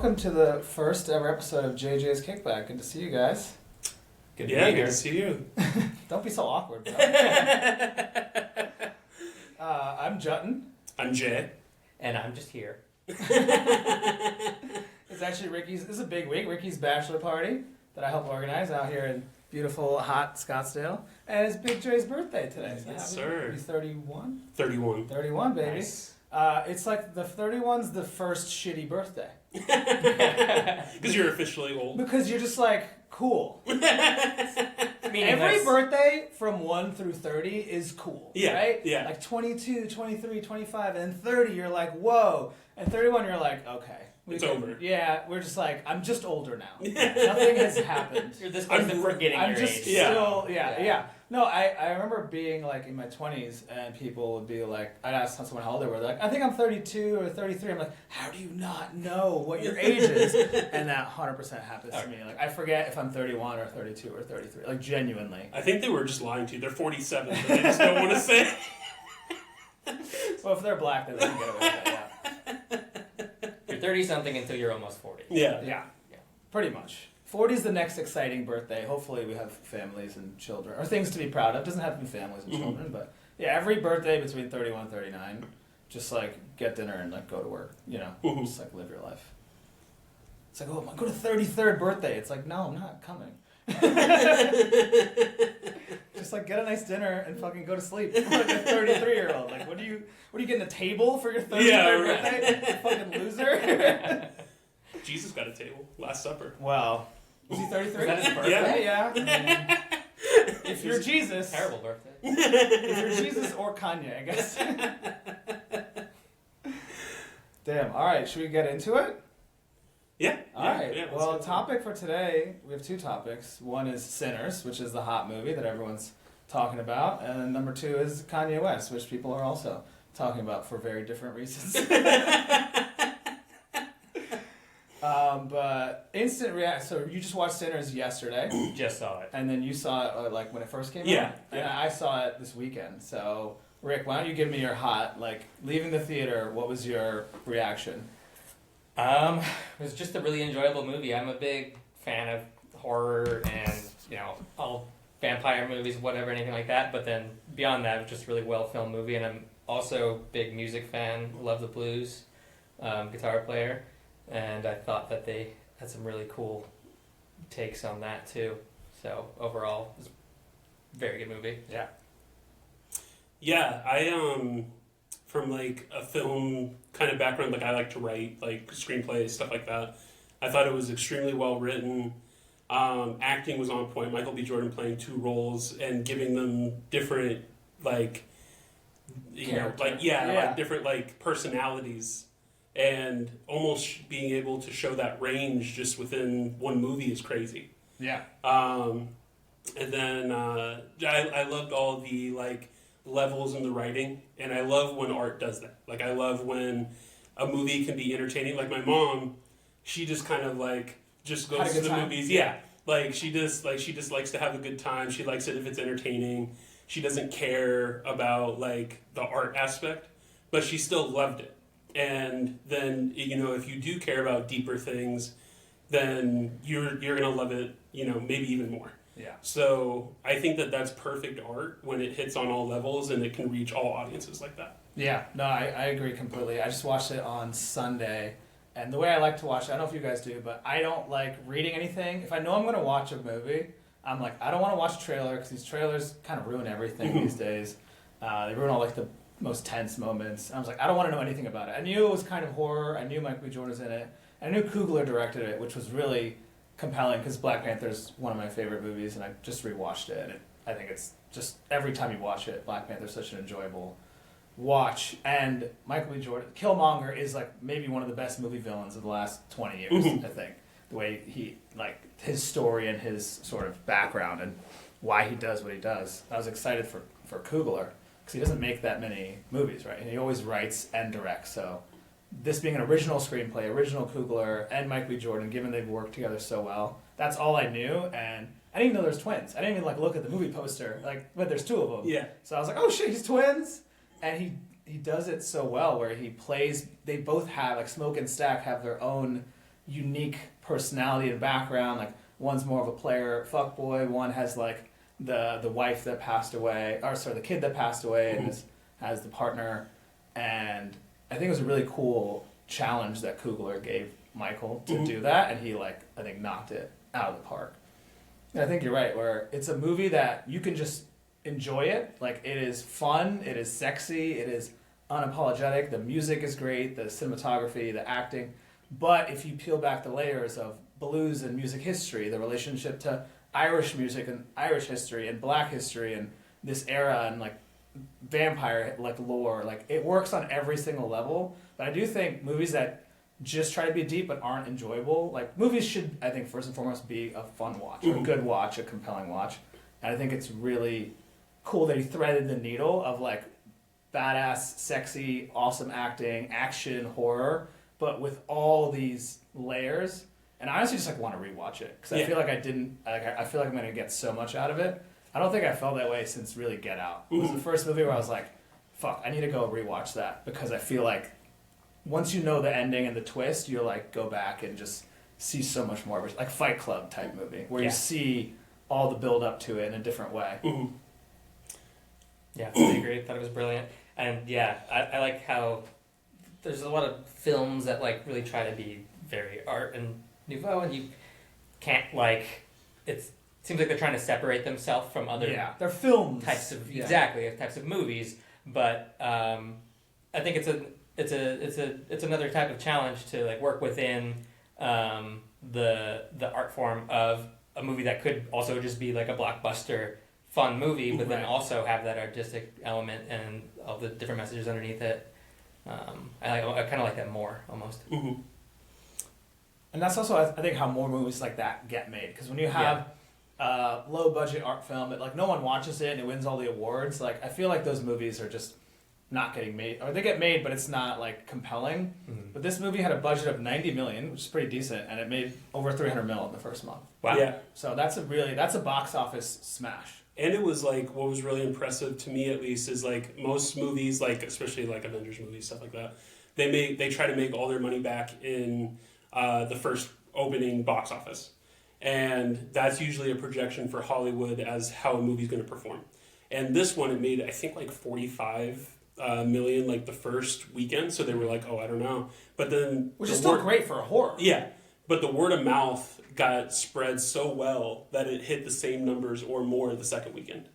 welcome to the first ever episode of JJ's Kickback. Good to see you guys. Good to be here. Good to see you. Don't be so awkward, bro. I'm Jatin. I'm Jay. And I'm just here. It's actually Ricky's, this is a big week, Ricky's bachelor party that I help organize out here in beautiful, hot Scottsdale. And it's Big Jay's birthday today. Yes, sir. He's 31? 31. 31, baby. Nice. It's like the 31's the first shitty birthday. Because you're officially old. Because you're just like, cool. Every birthday from 1 through 30 is cool, right? Yeah. Like 22, 23, 25, and then 30 you're like, whoa. And 31 you're like, okay. It's over. Yeah, we're just like, I'm just older now. Nothing has happened. You're this close to forgetting your age. Still, yeah. No, I remember being like in my 20s and people would be like, I'd ask someone how old they were. They're like, I think I'm 32 or 33. I'm like, how do you not know what your age is? And that 100% happens to me. Like, I forget if I'm 31 or 32 or 33. Like, genuinely. I think they were just lying to you. They're 47, but they just don't want to say. Well, if they're black, then they can get away with that, yeah. You're 30-something until you're almost 40. Yeah. Pretty much. 40 is the next exciting birthday. Hopefully we have families and children, or things to be proud of. It doesn't have to be families and children, but yeah, every birthday between 31 and 39, just like get dinner and like go to work, you know, just like live your life. It's like, oh, I'm going to 33rd birthday. It's like, no, I'm not coming. Just like get a nice dinner and fucking go to sleep. Like a 33-year-old. Like, what are you getting a table for your 33rd birthday? You fucking loser. Jesus got a table. Last Supper. Wow. Was he 33? Was that his birthday? Yeah. I mean, if you're Jesus. Terrible birthday. If you're Jesus or Kanye, I guess. Damn. All right. Should we get into it? Yeah. All right. Yeah, well, topic for today, we have two topics. One is Sinners, which is the hot movie that everyone's talking about. And number two is Kanye West, which people are also talking about for very different reasons. But instant reaction. So you just watched Sinners yesterday. Just saw it. And then you saw it like when it first came out? Yeah. And I saw it this weekend. So, Rick, why don't you give me your hot, like, leaving the theater, what was your reaction? It was just a really enjoyable movie. I'm a big fan of horror and, you know, all vampire movies, whatever, anything like that. But then beyond that, it was just a really well-filmed movie. And I'm also a big music fan, love the blues, guitar player. And I thought that they had some really cool takes on that, too. So, overall, it was a very good movie. Yeah. Yeah, from like a film kind of background, like I like to write like screenplays, stuff like that. I thought it was extremely well written. Acting was on point. Michael B. Jordan playing two roles and giving them different like like different like personalities, and almost being able to show that range just within one movie is crazy. Yeah. And then I loved all the like levels in the writing, and I love when art does that. Like I love when a movie can be entertaining. Like my mom, she just kind of like just goes to the movies. Yeah, like she just likes to have a good time. She likes it if it's entertaining. She doesn't care about like the art aspect, but she still loved it. And then if you do care about deeper things, then you're gonna love it. Maybe even more. Yeah. So I think that that's perfect art when it hits on all levels and it can reach all audiences like that. Yeah, no, I agree completely. I just watched it on Sunday, and the way I like to watch it, I don't know if you guys do, but I don't like reading anything. If I know I'm going to watch a movie, I'm like, I don't want to watch a trailer, because these trailers kind of ruin everything these days. They ruin all like the most tense moments. I was like, I don't want to know anything about it. I knew it was kind of horror. I knew Michael B. Jordan was in it. I knew Coogler directed it, which was really compelling, because Black Panther is one of my favorite movies, and I just rewatched it, and I think it's just, every time you watch it, Black Panther is such an enjoyable watch. And Michael B. Jordan, Killmonger, is like maybe one of the best movie villains of the last 20 years, I think. The way he, like, his story and his sort of background and why he does what he does. I was excited for Coogler, because he doesn't make that many movies, right? And he always writes and directs, so this being an original screenplay, original Coogler and Michael B. Jordan, given they've worked together so well, that's all I knew. And I didn't even know there's twins. I didn't even look at the movie poster, but there's two of them. Yeah. So I was like, oh shit, he's twins. And he does it so well, where he plays. They both have, like, Smoke and Stack have their own unique personality and background. Like one's more of a player fuckboy, one has like the wife that passed away, or sorry, the kid that passed away and has the partner. And I think it was a really cool challenge that Coogler gave Michael to do that, and he like I think knocked it out of the park. And I think you're right, where it's a movie that you can just enjoy it. Like it is fun, it is sexy, it is unapologetic, the music is great, the cinematography, the acting. But if you peel back the layers of blues and music history, the relationship to Irish music and Irish history and black history and this era and like vampire like lore, like it works on every single level. But I do think movies that just try to be deep but aren't enjoyable, like movies should, I think, first and foremost be a fun watch, a good watch, a compelling watch. And I think it's really cool that he threaded the needle of like badass, sexy, awesome acting, action, horror, but with all these layers. And I honestly just like want to rewatch it because I feel like I didn't. Like I feel like I'm gonna get so much out of it. I don't think I felt that way since really Get Out. It was the first movie where I was like, "Fuck, I need to go rewatch that," because I feel like once you know the ending and the twist, you'll like go back and just see so much more of it, like Fight Club type movie where you see all the build up to it in a different way. Yeah, I agree. I thought it was brilliant. And yeah, I like how there's a lot of films that like really try to be very art and nouveau, and you can't like it seems like they're trying to separate themselves from other they're films types of types of movies. But I think it's another type of challenge to like work within the art form of a movie that could also just be like a blockbuster fun movie, but then also have that artistic element and all the different messages underneath it. I kind of like that more almost. And that's also I think how more movies like that get made, because when you have a low budget art film that like no one watches it and it wins all the awards, like I feel like those movies are just not getting made, or they get made but it's not like compelling. But this movie had a budget of $90 million, which is pretty decent, and it made over $300 million in the first month. Wow. Yeah. So that's a box office smash. And it was like, what was really impressive to me at least is like most movies, like especially like Avengers movies, stuff like that, they try to make all their money back in the first opening box office. And that's usually a projection for Hollywood as how a movie's going to perform. And this one, it made, I think, like 45 million like the first weekend. So they were like, oh, I don't know. But then... Which is still great for a horror. Yeah. But the word of mouth got spread so well that it hit the same numbers or more the second weekend.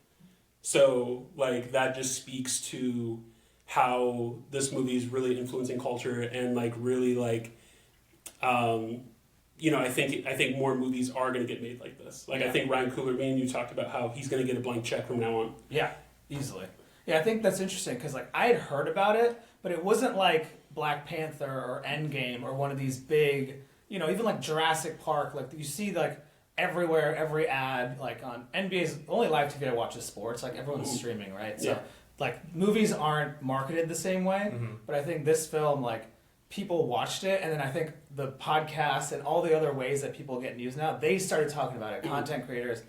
So, like, that just speaks to how this movie is really influencing culture and, like, really, like, you know, I think more movies are going to get made like this. Like, I think Ryan Coogler, me and you talked about how he's going to get a blank check from now on. Yeah, easily. Yeah, I think that's interesting because, like, I had heard about it, but it wasn't like Black Panther or Endgame or one of these big... You know, even like Jurassic Park, like you see like everywhere, every ad, like on NBA's only live TV I watch is sports, like everyone's streaming, right? So like movies aren't marketed the same way, but I think this film, like people watched it, and then I think the podcasts and all the other ways that people get news now, they started talking about it. Content creators,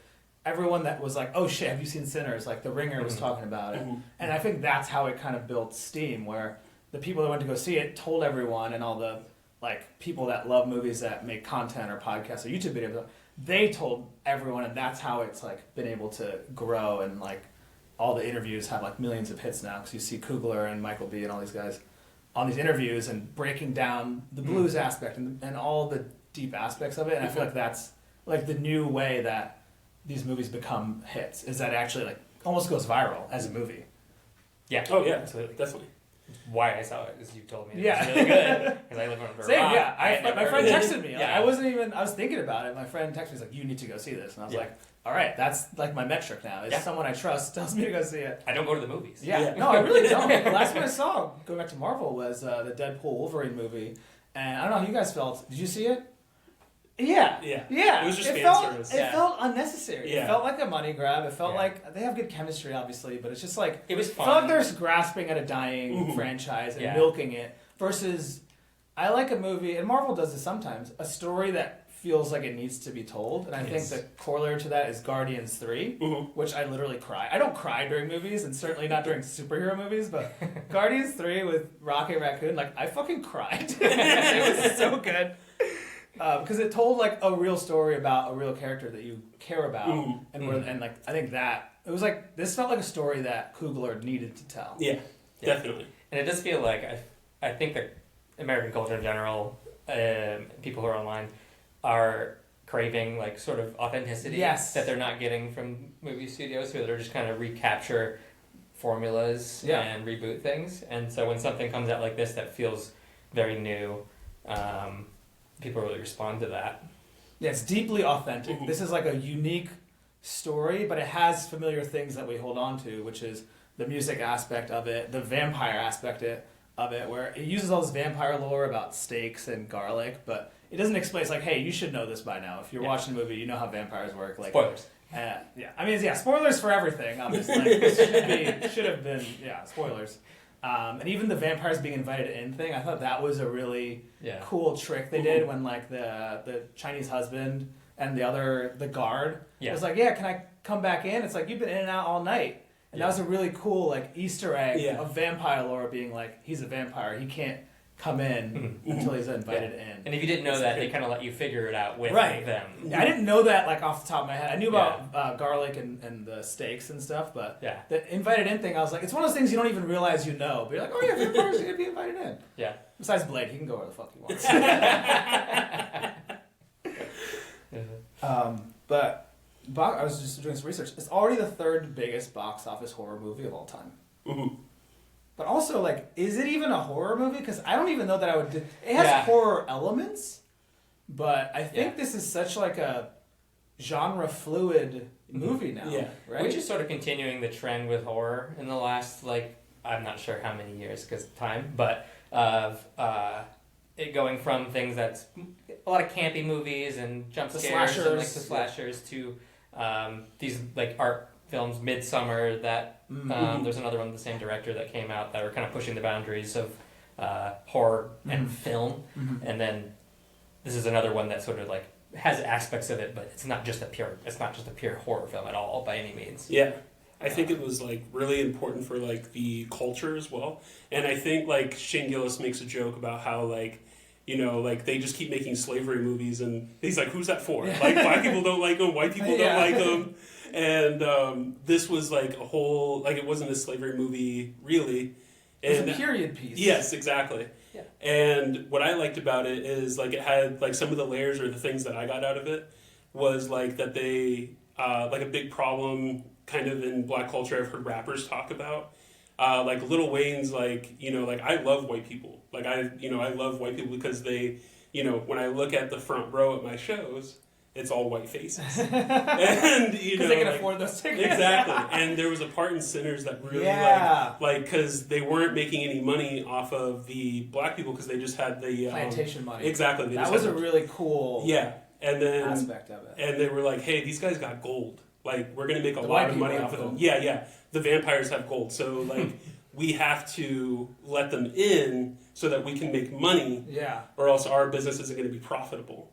everyone that was like, oh shit, have you seen Sinners? Like The Ringer was talking about it. And I think that's how it kind of built steam, where the people that went to go see it told everyone, and all the like people that love movies that make content or podcasts or YouTube videos, they told everyone, and that's how it's like been able to grow. And like all the interviews have like millions of hits now, because you see Coogler and Michael B and all these guys on these interviews and breaking down the blues aspect and all the deep aspects of it. And I feel like that's like the new way that these movies become hits, is that it actually like almost goes viral as a movie. Yeah. Oh yeah, absolutely, definitely. Why I saw it is you told me it was really good because I live on a Same, rock. yeah. My friend texted me. Like, Yeah. I was thinking about it. My friend texted me, he's like, you need to go see this. And I was like, all right, that's like my metric now. Is someone I trust tells me to go see it. I don't go to the movies. Yeah. No, I really don't. The last one I saw, going back to Marvel, was the Deadpool Wolverine movie. And I don't know how you guys felt. Did you see it? Yeah. It was just fan service. It felt unnecessary. Yeah. It felt like a money grab. It felt like they have good chemistry, obviously, but it's just like it was fun. It felt like they're grasping at a dying franchise and milking it. Versus, I like a movie, and Marvel does this sometimes, a story that feels like it needs to be told. And I think the corollary to that is Guardians 3, which I literally cry. I don't cry during movies, and certainly not during superhero movies, but Guardians 3 with Rocket Raccoon, like, I fucking cried. It was so good. because it told like a real story about a real character that you care about, and like I think that it was like this felt like a story that Coogler needed to tell. Yeah, definitely. And it does feel like I think that American culture in general, people who are online, are craving like sort of authenticity that they're not getting from movie studios, who they're just kind of recapture formulas and reboot things. And so when something comes out like this that feels very new, people really respond to that. Yeah, it's deeply authentic. This is like a unique story, but it has familiar things that we hold on to, which is the music aspect of it, the vampire aspect of it, where it uses all this vampire lore about steaks and garlic, but it doesn't explain. It's like, hey, you should know this by now. If you're watching a movie, you know how vampires work. Like spoilers. I mean, spoilers for everything. Obviously, like, should have been spoilers. And even the vampires being invited in thing, I thought that was a really cool trick they did when like the Chinese husband and the guard was like, can I come back in? It's like, you've been in and out all night. And that was a really cool like Easter egg of vampire lore being like, he's a vampire, he can't come in until he's invited in. And if you didn't know that, they kind of let you figure it out with them. Yeah, I didn't know that like off the top of my head. I knew about garlic and the steaks and stuff, but the invited in thing, I was like, it's one of those things you don't even realize you know. But you're like, oh yeah, vampires are going to be invited in. Yeah. Besides Blade, he can go where the fuck he wants. But I was just doing some research. It's already the third biggest box office horror movie of all time. Mm-hmm. But also, like, is it even a horror movie? Because I don't even know that I would... It has horror elements, but I think this is such, like, a genre-fluid movie now, right? Which is sort of continuing the trend with horror in the last, like, I'm not sure how many years because of time, but of it going from things that's a lot of campy movies and jump scares and, like, the slashers to these, like, art films, Midsummer, that there's another one, the same director that came out that are kind of pushing the boundaries of horror and film, and then this is another one that sort of like has aspects of it, but it's not just a pure horror film at all by any means. Yeah, I think it was like really important for like the culture as well, and I think like Shane Gillis makes a joke about how like, you know, like they just keep making slavery movies, and he's like, who's that for? Like black people don't like them, white people don't like them. And this was like a whole, like it wasn't a slavery movie really. It was a period piece. Yes, exactly. Yeah. And what I liked about it is like it had like some of the layers or the things that I got out of it was like that they, like a big problem kind of in black culture I've heard rappers talk about. Like Lil Wayne's like, you know, like I love white people. Like I love white people because they, you know, when I look at the front row at my shows, it's all white faces. And, you know, they can afford those tickets. Exactly. And there was a part in Sinners that really, like, because they weren't making any money off of the black people because they just had the... plantation money. Exactly. That was a really cool and then, aspect of it. And they were like, hey, these guys got gold. Like, we're going to make a lot of money off of them. Yeah. The vampires have gold. So, like, we have to let them in so that we can make money. Yeah. Or else our business isn't going to be profitable.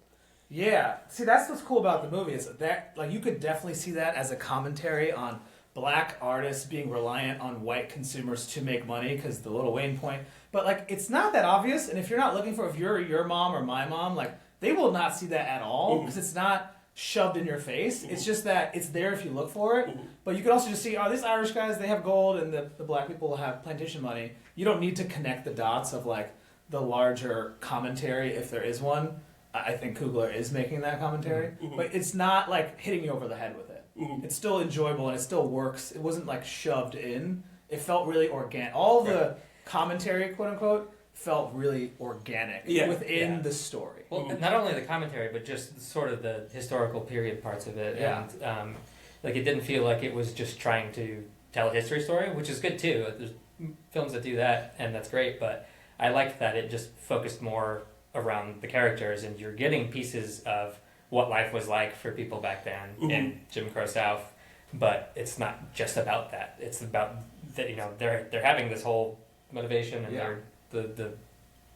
Yeah, see, that's what's cool about the movie is that like you could definitely see that as a commentary on black artists being reliant on white consumers to make money because the Lil Wayne point. But like, it's not that obvious, and if you're not looking for, if you're your mom or my mom, like they will not see that at all because it's not shoved in your face. It's just that it's there if you look for it. But you could also just see, oh, these Irish guys, they have gold, and the black people have plantation money. You don't need to connect the dots of like the larger commentary if there is one. I think Coogler is making that commentary, but it's not like hitting you over the head with it. It's still enjoyable and it still works. It wasn't like shoved in. It felt really organic. All the commentary, quote unquote, felt really organic within the story. Well, not only the commentary, but just sort of the historical period parts of it. Yeah. And like it didn't feel like it was just trying to tell a history story, which is good too. There's films that do that, and that's great. But I liked that it just focused more around the characters, and you're getting pieces of what life was like for people back then in Jim Crow South, but it's not just about that. It's about that, you know, they're having this whole motivation and the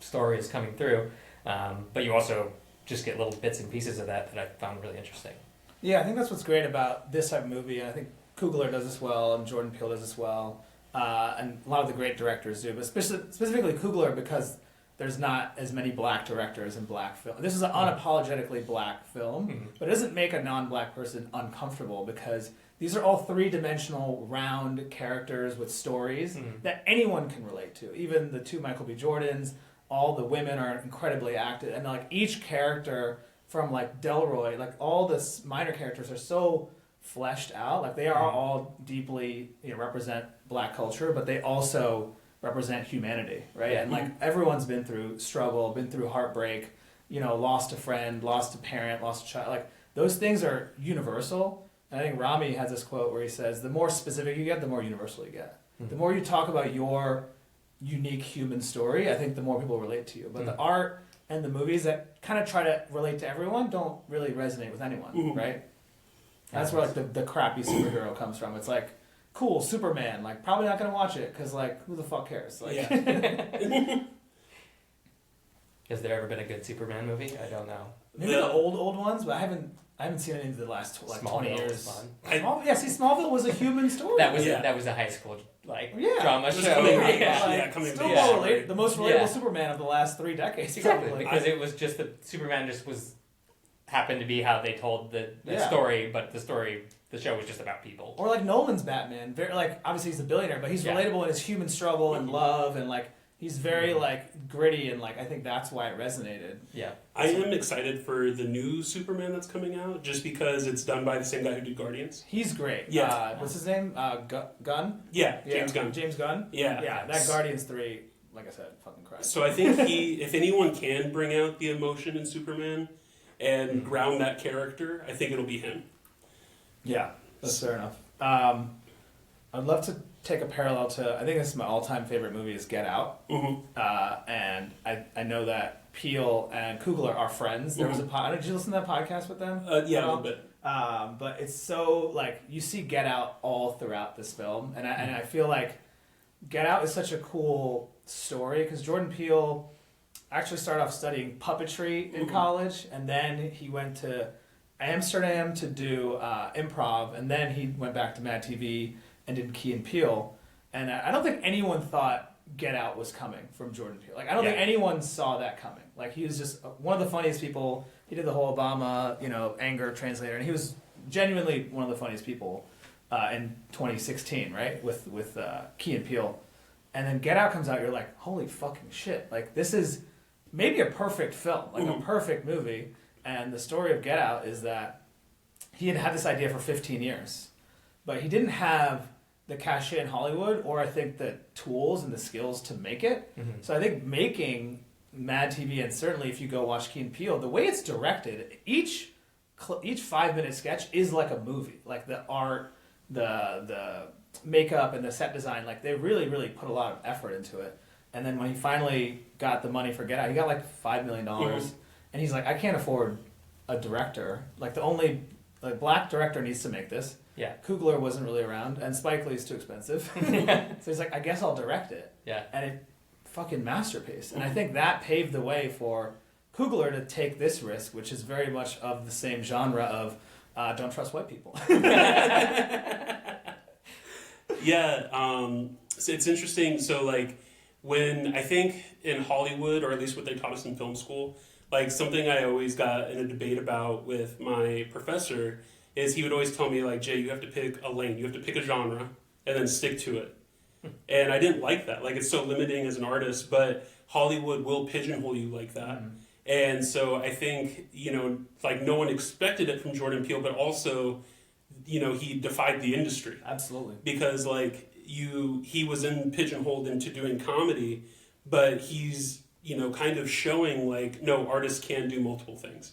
story is coming through, but you also just get little bits and pieces of that I found really interesting. Yeah, I think that's what's great about this type of movie, and I think Coogler does this well, and Jordan Peele does this well, and a lot of the great directors do, but specifically Coogler because there's not as many black directors in black film. This is an unapologetically black film, but it doesn't make a non-black person uncomfortable because these are all three-dimensional, round characters with stories that anyone can relate to. Even the two Michael B. Jordans, all the women are incredibly active, and like each character from like Delroy, like all the minor characters are so fleshed out. Like they are all deeply, represent black culture, but they also represent humanity, right? And like everyone's been through struggle, been through heartbreak, lost a friend, lost a parent, lost a child. Like those things are universal. And I think Rami has this quote where he says, the more specific you get, the more universal you get. The more you talk about your unique human story, I think the more people relate to you. But the art and the movies that kind of try to relate to everyone don't really resonate with anyone, right? That's where like the crappy superhero comes from. It's like, cool, Superman, like probably not gonna watch it because like who the fuck cares? Like, Has there ever been a good Superman movie? I don't know. Maybe the old ones, but I haven't seen any of the last 20 years. Smallville was a human story. That was a high school drama show. Coming still more related, the most relatable Superman of the last 3 decades. Exactly, probably. because it was just that Superman just happened to be how they told the story, but the show was just about people. Or like Nolan's Batman, very obviously he's a billionaire, but he's relatable in his human struggle and love, and he's very gritty, and I think that's why it resonated. Yeah, I am excited for the new Superman that's coming out, just because it's done by the same guy who did Guardians. He's great. Yeah, what's his name? Gunn. Yeah, James Gunn. James Gunn. Yeah. That Guardians 3, like I said, fucking cried. So I think if anyone can bring out the emotion in Superman and ground that character, I think it'll be him. Yeah, that's fair enough. I'd love to take a parallel to, I think this is my all-time favorite movie, is Get Out. And I know that Peele and Coogler are friends. There was a did you listen to that podcast with them? Yeah, a little bit. But it's so, you see Get Out all throughout this film. And I feel like Get Out is such a cool story, because Jordan Peele actually started off studying puppetry in college, and then he went to Amsterdam to do improv, and then he went back to Mad TV and did Key and Peele. And I don't think anyone thought Get Out was coming from Jordan Peele. I don't think anyone saw that coming. He was just one of the funniest people. He did the whole Obama, anger translator, and he was genuinely one of the funniest people in 2016, right? With Key and Peele. And then Get Out comes out, you're like, holy fucking shit. This is maybe a perfect film, a perfect movie. And the story of Get Out is that he had this idea for 15 years, but he didn't have the cachet in Hollywood, or I think the tools and the skills to make it. So I think making Mad TV, and certainly if you go watch Key and Peele, the way it's directed, each 5-minute sketch is like a movie. The art, the makeup, and the set design, they really, really put a lot of effort into it. And then when he finally got the money for Get Out, he got $5 million. And he's like, I can't afford a director. The only black director needs to make this. Yeah. Coogler wasn't really around, and Spike Lee's too expensive. So he's like, I guess I'll direct it. Yeah. And it fucking masterpiece. And I think that paved the way for Coogler to take this risk, which is very much of the same genre of don't trust white people. So it's interesting. So when I think in Hollywood, or at least what they taught us in film school, something I always got in a debate about with my professor is he would always tell me, Jay, you have to pick a lane, you have to pick a genre, and then stick to it. And I didn't like that. It's so limiting as an artist, but Hollywood will pigeonhole you like that. And so I think, no one expected it from Jordan Peele, but also, he defied the industry. Absolutely. Because, he was pigeonholed into doing comedy, but he's, kind of showing, no, artists can do multiple things.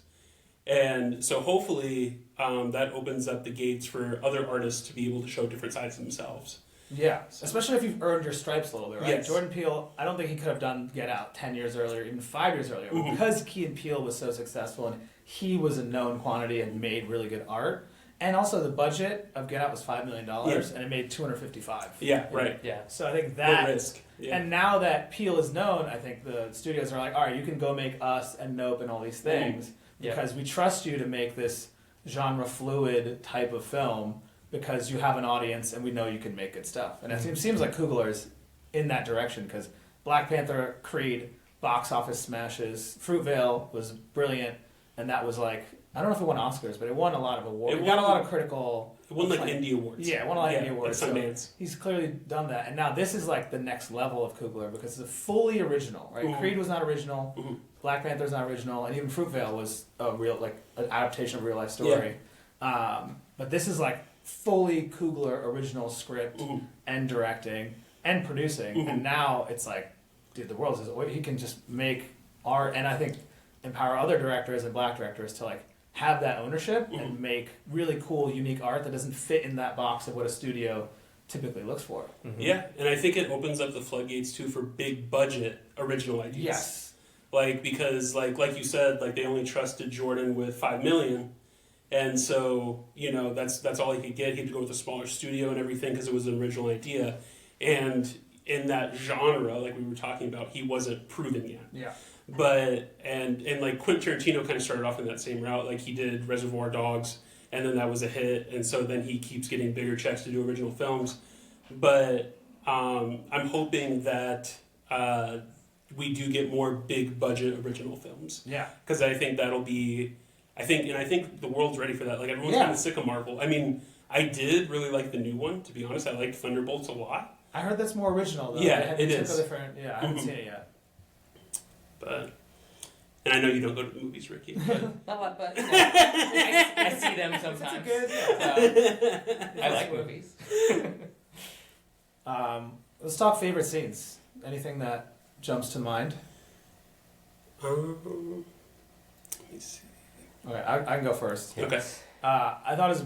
And so hopefully that opens up the gates for other artists to be able to show different sides of themselves. Yeah, especially if you've earned your stripes a little bit, right? Yes. Jordan Peele, I don't think he could have done Get Out 10 years earlier, even 5 years earlier. Because Key and Peele was so successful and he was a known quantity and made really good art. And also the budget of Get Out was $5 million and it made $255. Yeah, right. Yeah. So I think that... What risk. Yeah. And now that Peele is known, I think the studios are like, all right, you can go make Us and Nope and all these things because we trust you to make this genre fluid type of film because you have an audience and we know you can make good stuff. And it seems like Coogler's in that direction because Black Panther, Creed, box office smashes. Fruitvale was brilliant, and that was like, I don't know if it won Oscars, but it won a lot of awards. It got a lot of critical. It won like Indie Awards. Yeah, it won a lot of Indie Awards. Like so Sundance. he's clearly done that, and now this is like the next level of Coogler because it's fully original. Right? Mm-hmm. Creed was not original. Mm-hmm. Black Panther's not original, and even Fruitvale was a real like an adaptation of a real life story. But this is like fully Coogler original script and directing and producing, and now it's like, dude, the world is he can just make art, and I think empower other directors and black directors to like have that ownership and make really cool, unique art that doesn't fit in that box of what a studio typically looks for. Yeah, and I think it opens up the floodgates too for big budget original ideas. Yes. Like, because like you said, like they only trusted Jordan with $5 million, and so that's all he could get. He had to go with a smaller studio and everything because it was an original idea, and in that genre, like we were talking about, he wasn't proven yet. Yeah. But and like Quentin Tarantino kind of started off in that same route. Like he did Reservoir Dogs, and then that was a hit, and so then he keeps getting bigger checks to do original films. But I'm hoping that we do get more big budget original films. Yeah. Because I think that'll be, I think the world's ready for that. Like everyone's kind of sick of Marvel. I mean, I did really like the new one. To be honest, I liked Thunderbolts a lot. I heard that's more original though. Yeah, it is. I haven't seen it yet. But, and I know you don't go to the movies, Ricky. Not a lot, but I see them sometimes. I like movies. Let's talk favorite scenes. Anything that jumps to mind? Let me see. Okay, I can go first. Okay. I thought it was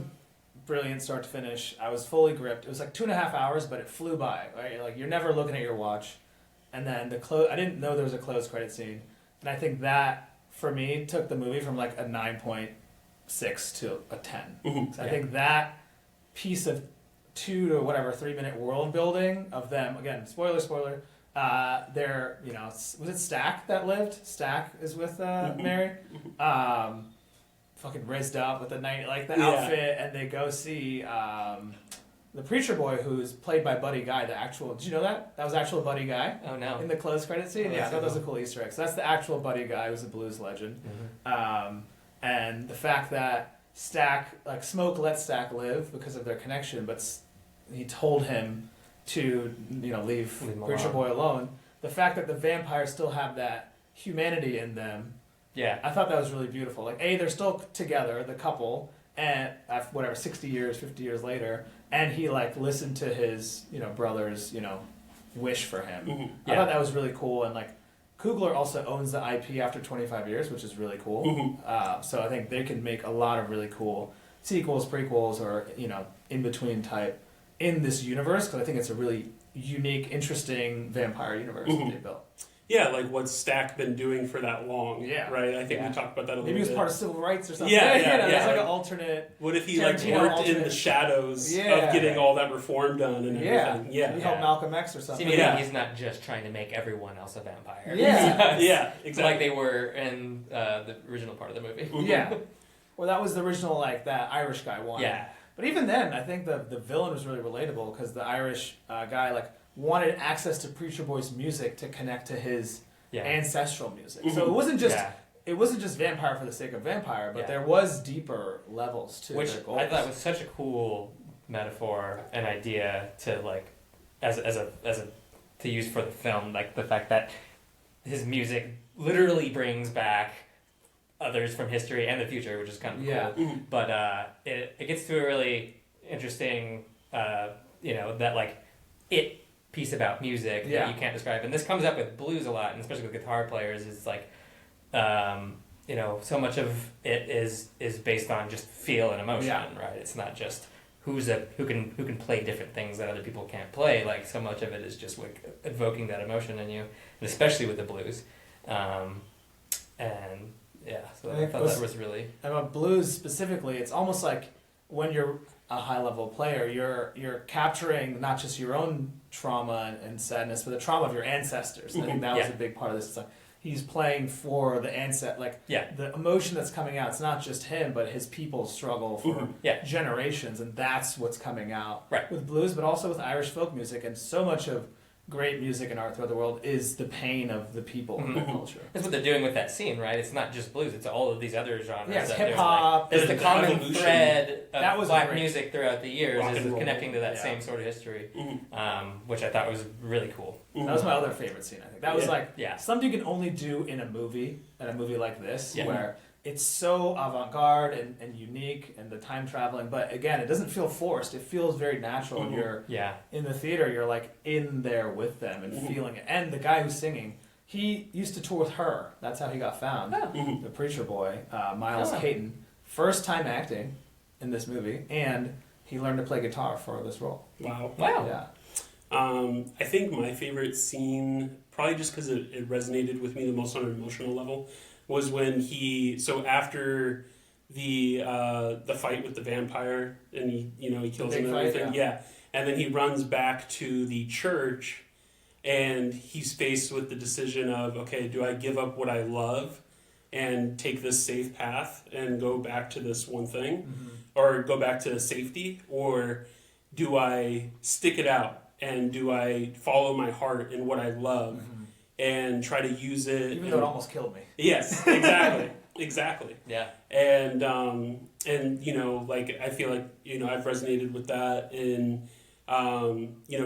brilliant start to finish. I was fully gripped. It was like 2.5 hours, but it flew by. Right? Like you're never looking at your watch. And then I didn't know there was a closed credit scene. And I think that, for me, took the movie from like a 9.6 to a 10. Mm-hmm. So I think that piece of 2 to 3 minute world building of them, again, spoiler, they're, was it Stack that lived? Stack is with Mary. Fucking rizzed up with the night, like the outfit, and they go see the preacher boy, who's played by Buddy Guy, the actual. Did you know that? That was actual Buddy Guy. Oh no! In the closed credit scene, I thought that was a cool Easter egg. So that's the actual Buddy Guy, who's a blues legend. And the fact that Stack, like Smoke, let Stack live because of their connection, but he told him to, leave preacher boy alone. The fact that the vampires still have that humanity in them. Yeah, I thought that was really beautiful. Like, they're still together, the couple, and 60 years, 50 years later, and he listened to his, brother's, wish for him. Mm-hmm. I thought that was really cool, and Coogler also owns the IP after 25 years, which is really cool. Mm-hmm. So I think they can make a lot of really cool sequels, prequels, or in between type in this universe, because I think it's a really unique, interesting vampire universe that they built. Yeah, like what's Stack been doing for that long? Yeah. Right? I think we talked about that a little bit. Maybe he was part of civil rights or something. Yeah. It's like an alternate. What if he Tarantino worked in the shadows of getting all that reform done and everything? He helped Malcolm X or something. See, maybe he's not just trying to make everyone else a vampire. Yeah. Yeah, exactly. Like they were in the original part of the movie. Yeah. Well, that was the original, that Irish guy one. Yeah. But even then, I think the villain was really relatable because the Irish guy, wanted access to Preacher Boy's music to connect to his ancestral music. So it wasn't just vampire for the sake of vampire, but there was deeper levels to their goals. I thought was such a cool metaphor and idea to as a to use for the film, the fact that his music literally brings back others from history and the future, which is kind of cool. Mm-hmm. But it gets to a really interesting it piece about music that you can't describe, and this comes up with blues a lot, and especially with guitar players. Is so much of it is based on just feel and emotion, right? It's not just who can play different things that other people can't play. So much of it is just evoking that emotion in you, and especially with the blues. So I thought that was really. And about blues specifically, it's almost like when you're a high level player, you're capturing not just your own trauma and sadness, but the trauma of your ancestors. And I think that was a big part of this. It's he's playing for the the emotion that's coming out. It's not just him, but his people's struggle for generations, and that's what's coming out with blues, but also with Irish folk music. And so much of great music and art throughout the world is the pain of the people in the culture. That's what they're doing with that scene, right? It's not just blues; it's all of these other genres. Yeah, it's that they're hip hop. There's the common evolution. thread That of was black great. music throughout the years Rock is and roll. connecting to that Yeah. same sort of history, Mhm. which I thought was really cool. Mhm. That was my other favorite scene. I think that was Yeah. like Yeah. something you can only do in a movie like this, Yeah. where it's so avant-garde and unique, and the time traveling. But again, it doesn't feel forced. It feels very natural. And Mhm. you're Yeah. in the theater, you're like in there with them and Mhm. feeling it. And the guy who's singing, he used to tour with her. That's how he got found. Mhm. The preacher boy, Miles Oh. Caton, first time acting in this movie, and he learned to play guitar for this role. Wow. Wow. Yeah. I think my favorite scene, probably just because it resonated with me the most on an emotional level, was when so after the fight with the vampire and he kills him big and fight, everything, yeah, and then he runs back to the church, and he's faced with the decision of, okay, do I give up what I love and take this safe path and go back to this one thing, or go back to safety, or do I stick it out and do I follow my heart and what I love and try to use it? Even though it almost killed me. Yes, exactly, exactly. Yeah. And like I feel like I've resonated with that in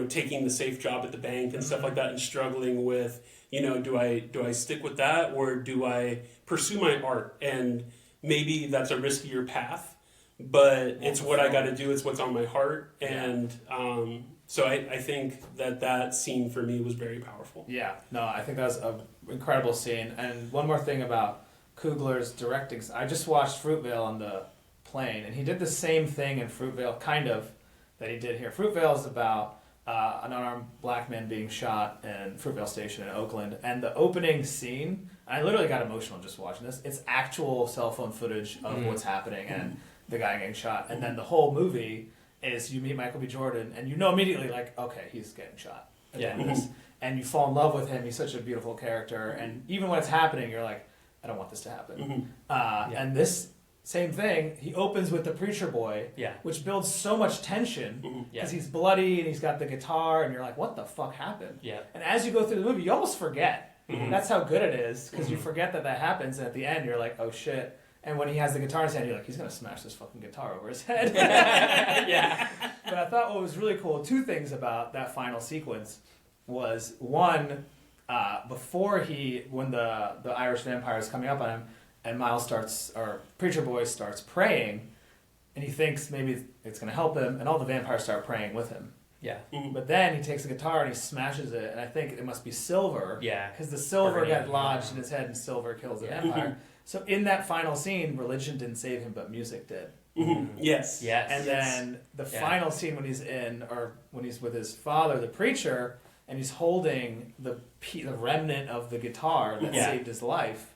taking the safe job at the bank and stuff like that, and struggling with do I stick with that, or do I pursue my art? And maybe that's a riskier path, but it's what I got to do. It's what's on my heart, and so I think that scene for me was very powerful. Yeah, no, I think that was an incredible scene. And one more thing about Coogler's directing. I just watched Fruitvale on the plane, and he did the same thing in Fruitvale, kind of, that he did here. Fruitvale is about an unarmed black man being shot in Fruitvale Station in Oakland. And the opening scene, I literally got emotional just watching this. It's actual cell phone footage of what's happening and the guy getting shot. And then the whole movie is you meet Michael B. Jordan, and you know immediately, like, okay, he's getting shot. at the end of this. And you fall in love with him. He's such a beautiful character. And even when it's happening, you're like, I don't want this to happen. And this same thing, he opens with the preacher boy, which builds so much tension because he's bloody and he's got the guitar, and you're like, what the fuck happened? And as you go through the movie, you almost forget. That's how good it is, because you forget that happens, and at the end, you're like, oh shit. And when he has the guitar in his hand, you're like, he's going to smash this fucking guitar over his head. But I thought what was really cool, two things about that final sequence was, one, when the Irish vampire is coming up on him, and Preacher Boy starts praying, and he thinks maybe it's going to help him, and all the vampires start praying with him. But then he takes the guitar and he smashes it, and I think it must be silver. Because the silver got lodged in his head, and silver kills the vampire. So in that final scene, religion didn't save him, but music did. Yes. And then the final scene when he's with his father, the preacher, and he's holding the remnant of the guitar that saved his life.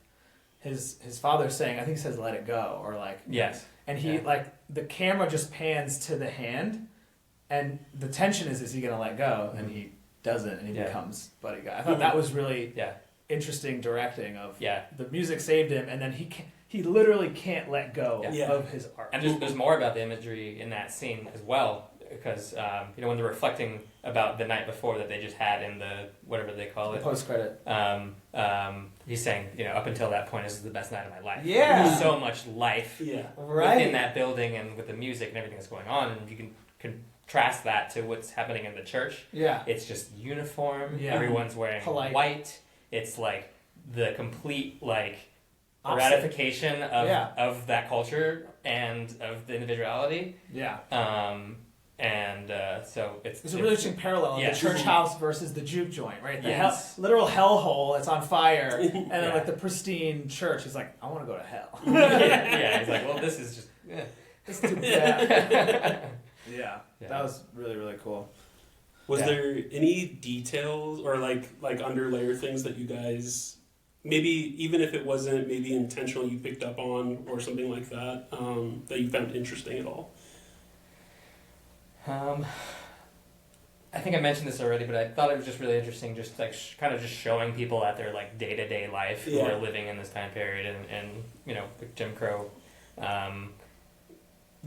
His father's saying, I think he says, "Let it go," or like and he the camera just pans to the hand, and the tension is he gonna let go? And he doesn't, and he becomes Buddy Guy. I thought that was really interesting directing of the music saved him, and then he literally can't let go of his art. And there's more about the imagery in that scene as well, because when they're reflecting about the night before that they just had in the whatever they call it, post credit. He's saying, up until that point, this is the best night of my life. Yeah, so much life within that building and with the music and everything that's going on, and you can contrast that to what's happening in the church. It's just uniform. Everyone's wearing white. It's like the complete ratification of that culture and of the individuality. So it's a really interesting parallel of the church house versus the juke joint, right? The literal hellhole that's on fire, and then the pristine church. He's like, I want to go to hell. He's like, well, this is just it's too bad. That was really, really cool. Was there any details or like underlayer things that you guys, maybe even if it wasn't maybe intentional, you picked up on or something like that, that you found interesting at all? I think I mentioned this already, but I thought it was just really interesting, just kind of just showing people at their day-to-day life who are living in this time period and Jim Crow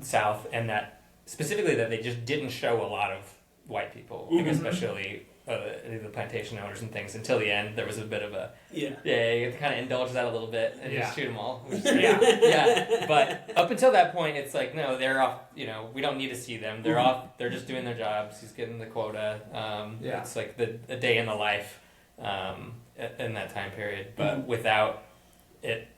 South, and that specifically that they just didn't show a lot of white people, especially the plantation owners and things until the end. There was a bit of a Yeah. yeah, you have to kind of indulge that a little bit and Yeah. just shoot them all. Which is Yeah. yeah. But up until that point, it's like no, they're off. You know, we don't need to see them. They're off. They're just doing their jobs. He's getting the quota. Yeah. It's like a day in the life in that time period, but without it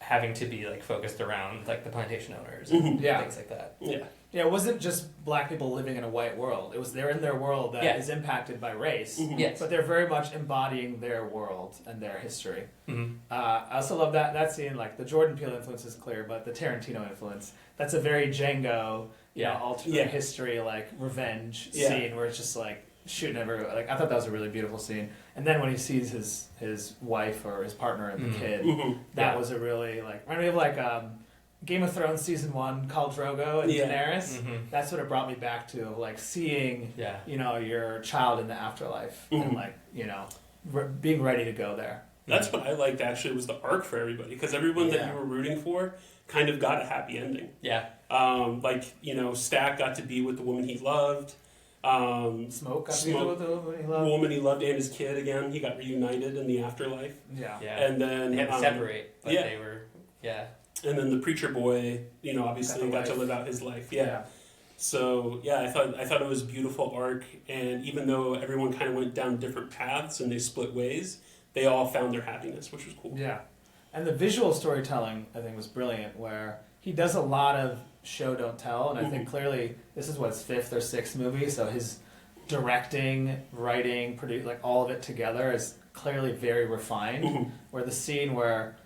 having to be like focused around like the plantation owners and Yeah. things like that. Yeah. Yeah, it wasn't just black people living in a white world. It was they're in their world that is Yeah. impacted by race, Yes. but they're very much embodying their world and their history. Mm-hmm. I also love that scene. Like the Jordan Peele influence is clear, but the Tarantino influence, that's a very Django, alternate history, like revenge scene where it's just like shooting everywhere. Like I thought that was a really beautiful scene. And then when he sees his wife or his partner and the kid, that was a really like reminded me of like Game of Thrones season 1, Khal Drogo and Daenerys. Mm-hmm. That's what it brought me back to, of like seeing your child in the afterlife and like being ready to go there. That's what I liked actually was the arc for everybody because everyone that you were rooting for kind of got a happy ending. Yeah. Stack got to be with the woman he loved. Smoke got to be with the woman he The loved. woman he loved and his kid again. He got reunited in the afterlife. Yeah. And then they had to separate, but they were And then the preacher boy, obviously got to live out his life. Yeah. So I thought it was a beautiful arc, and even though everyone kind of went down different paths and they split ways, they all found their happiness, which was cool. Yeah. And the visual storytelling, I think, was brilliant, where he does a lot of show, don't tell, and I think clearly this is his 5th or 6th movie, so his directing, writing, like all of it together is clearly very refined, where the scene where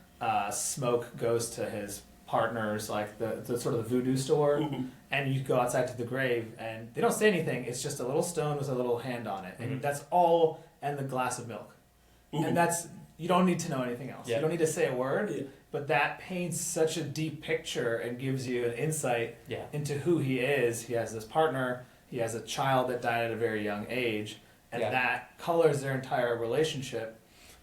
Smoke goes to his partner's, like the sort of the voodoo store, and you go outside to the grave, and they don't say anything, it's just a little stone with a little hand on it, and that's all, and the glass of milk. And that's, you don't need to know anything else. You don't need to say a word, but that paints such a deep picture and gives you an insight into who he is. He has this partner, he has a child that died at a very young age, and that colors their entire relationship.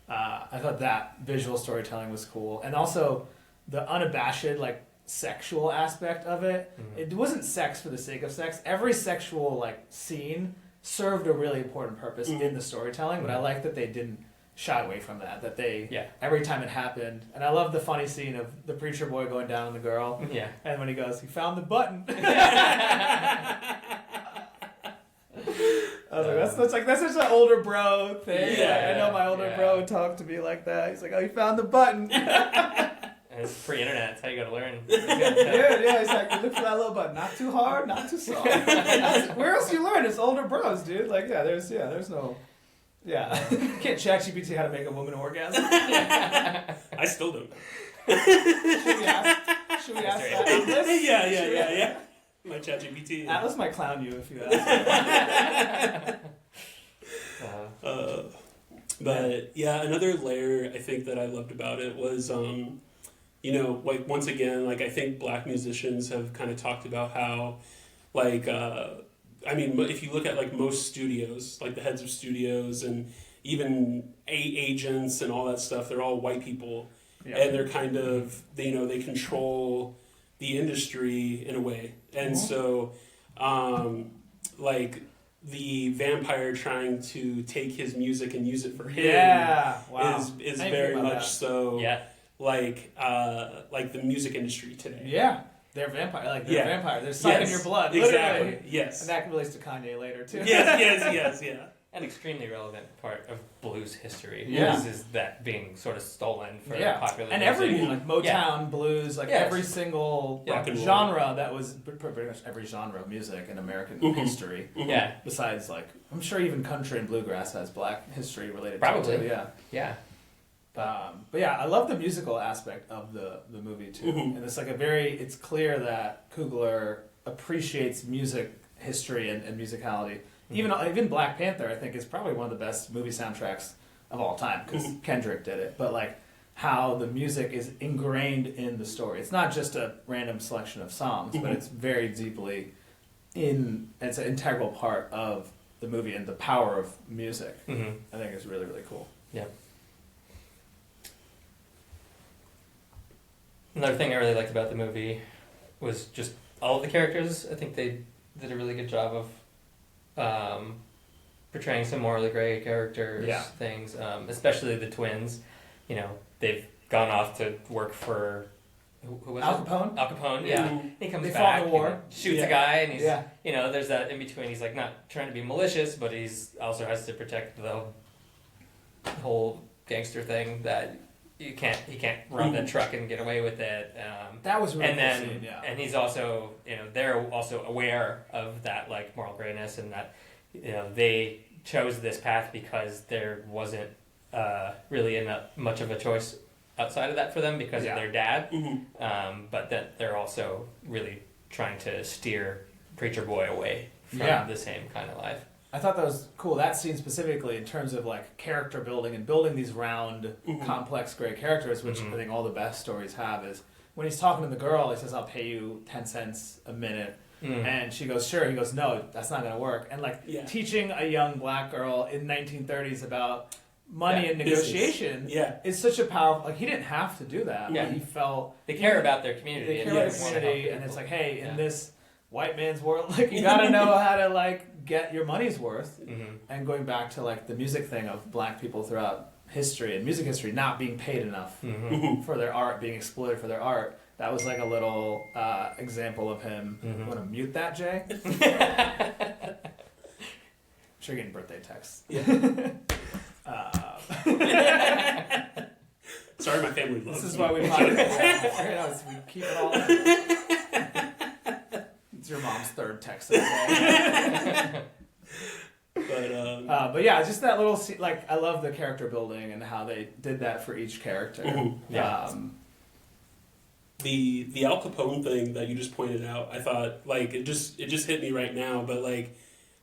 I thought that visual storytelling was cool. And also the unabashed, like, sexual aspect of it. It wasn't sex for the sake of sex. Every sexual, like, scene served a really important purpose in the storytelling, but I like that they didn't shy away from that. That they, every time it happened, and I love the funny scene of the preacher boy going down on the girl, and when he goes, he found the button. I was like, that's such an older bro thing. I know my older bro would talk to me like that. He's like, oh, he found the button. And it's pre-internet. That's how you got to learn. He's like, look for that little button. Not too hard, not too soft. Where else you learn? It's older bros, dude. Like, there's no... Can't ChatGPT how to make a woman orgasm. I still don't know. Should we ask that? Atlas? Yeah. My ChatGPT. Atlas might clown you if you ask. But another layer I think that I loved about it was, like once again, like I think black musicians have kind of talked about how, like, if you look at like most studios, like the heads of studios and even agents and all that stuff, they're all white people, and they're kind of they control the industry in a way, and so like the vampire trying to take his music and use it for him is very much so like the music industry today. Yeah. They're vampire, they're vampire. They're sucking your blood, literally. Exactly. Yes. And that relates to Kanye later too. Yes. An extremely relevant part of blues history is that being sort of stolen for popular and music. every like Motown, blues, like every single genre that was pretty much every genre of music in American history. Besides, like, I'm sure even country and bluegrass has black history related to it too. Yeah. But I love the musical aspect of the movie too, and it's like it's clear that Coogler appreciates music history and musicality. Even Black Panther, I think, is probably one of the best movie soundtracks of all time because Kendrick did it. But like how the music is ingrained in the story. It's not just a random selection of songs, but it's very deeply it's an integral part of the movie and the power of music. I think is really, really cool. Yeah. Another thing I really liked about the movie was just all of the characters. I think they did a really good job of portraying some morally gray characters, Yeah. things, especially the twins. You know, they've gone off to work for who was Al it? Capone. Al Capone, yeah. Mhm. He comes They back, fought in the war. you know, shoots Yeah. a guy, and he's, Yeah. you know, there's that in between. He's like not trying to be malicious, but he's also has to protect the whole gangster thing that he can't run the truck and get away with it. That was really And cool then, scene, yeah. and he's also, you know, they're also aware of that like moral grayness, and that, you know, they chose this path because there wasn't really much of a choice outside of that for them because Yeah. of their dad. Mhm. But that they're also really trying to steer Preacher Boy away from Yeah. the same kind of life. I thought that was cool. That scene specifically in terms of like character building and building these round, Mhm. complex, great characters, which Mhm. I think all the best stories have, is when he's talking to the girl, he says, "I'll pay you 10 cents a minute." And she goes, "Sure." He goes, "No, that's not going to work." And like Yeah. teaching a young black girl in 1930s about money Yeah, and negotiation Yeah. is such a powerful. Like he didn't have to do that. Yeah. but he felt They care about their community. they care and about they the wanna help community, and people. it's like, hey, Yeah. in this white man's world, like you got to know how to like get your money's worth. Mhm. And going back to like the music thing of black people throughout history and music history not being paid enough Mhm. Mhm. for their art, being exploited for their art. That was like a little example of him. Mhm. Want to mute that, Jay? Sure, you're getting birthday texts. Yeah. Sorry, my family loves This is me. why we podcast. We keep it all. It's your mom's third text of the day. But But yeah, just that little like I love the character building and how they did that for each character. Mhm. Yeah. the Al Capone thing that you just pointed out, I thought like it just hit me right now. But like,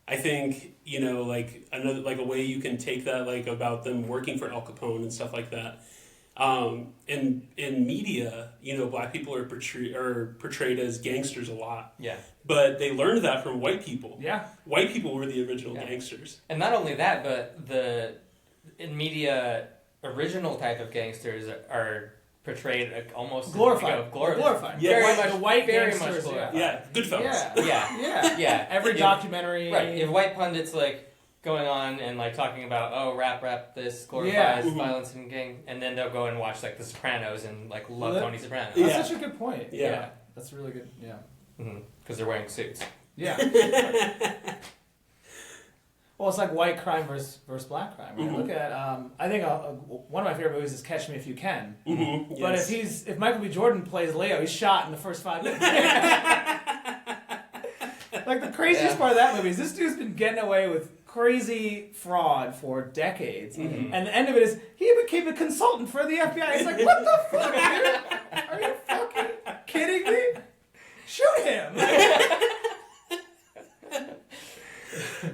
I think, you know, like another like a way you can take that, like about them working for Al Capone and stuff like that. In media, you know, black people are portrayed as gangsters a lot, Yeah. but they learned that from white people. Yeah. White people were the original Yeah. gangsters. And not only that, but in media, original type of gangsters are portrayed almost Glorified. glorified. Yeah. Very The much, white very gangsters, much glorified. Yeah, Goodfellas. Yeah. Yeah. Yeah. Yeah. Every If- documentary. Right. If white pundits like going on and like talking about, oh, rap this glorifies Yeah. Mhm. violence and gang, and then they'll go and watch like The Sopranos and like love Well, that- Tony Soprano. That's Yeah. such a good point. Yeah. That's really good. Yeah. Because they're wearing suits. Yeah. Well, it's like white crime versus black crime. Right? Mhm. Look at I think one of my favorite movies is Catch Me If You Can. Mhm, But yes. if Michael B. Jordan plays Leo, he's shot in the first 5 minutes. Like the craziest Yeah. part of that movie is this dude's been getting away with crazy fraud for decades, Mhm. and the end of it is he became a consultant for the FBI. It's like, what the fuck, dude? Are you fucking kidding me? Shoot him!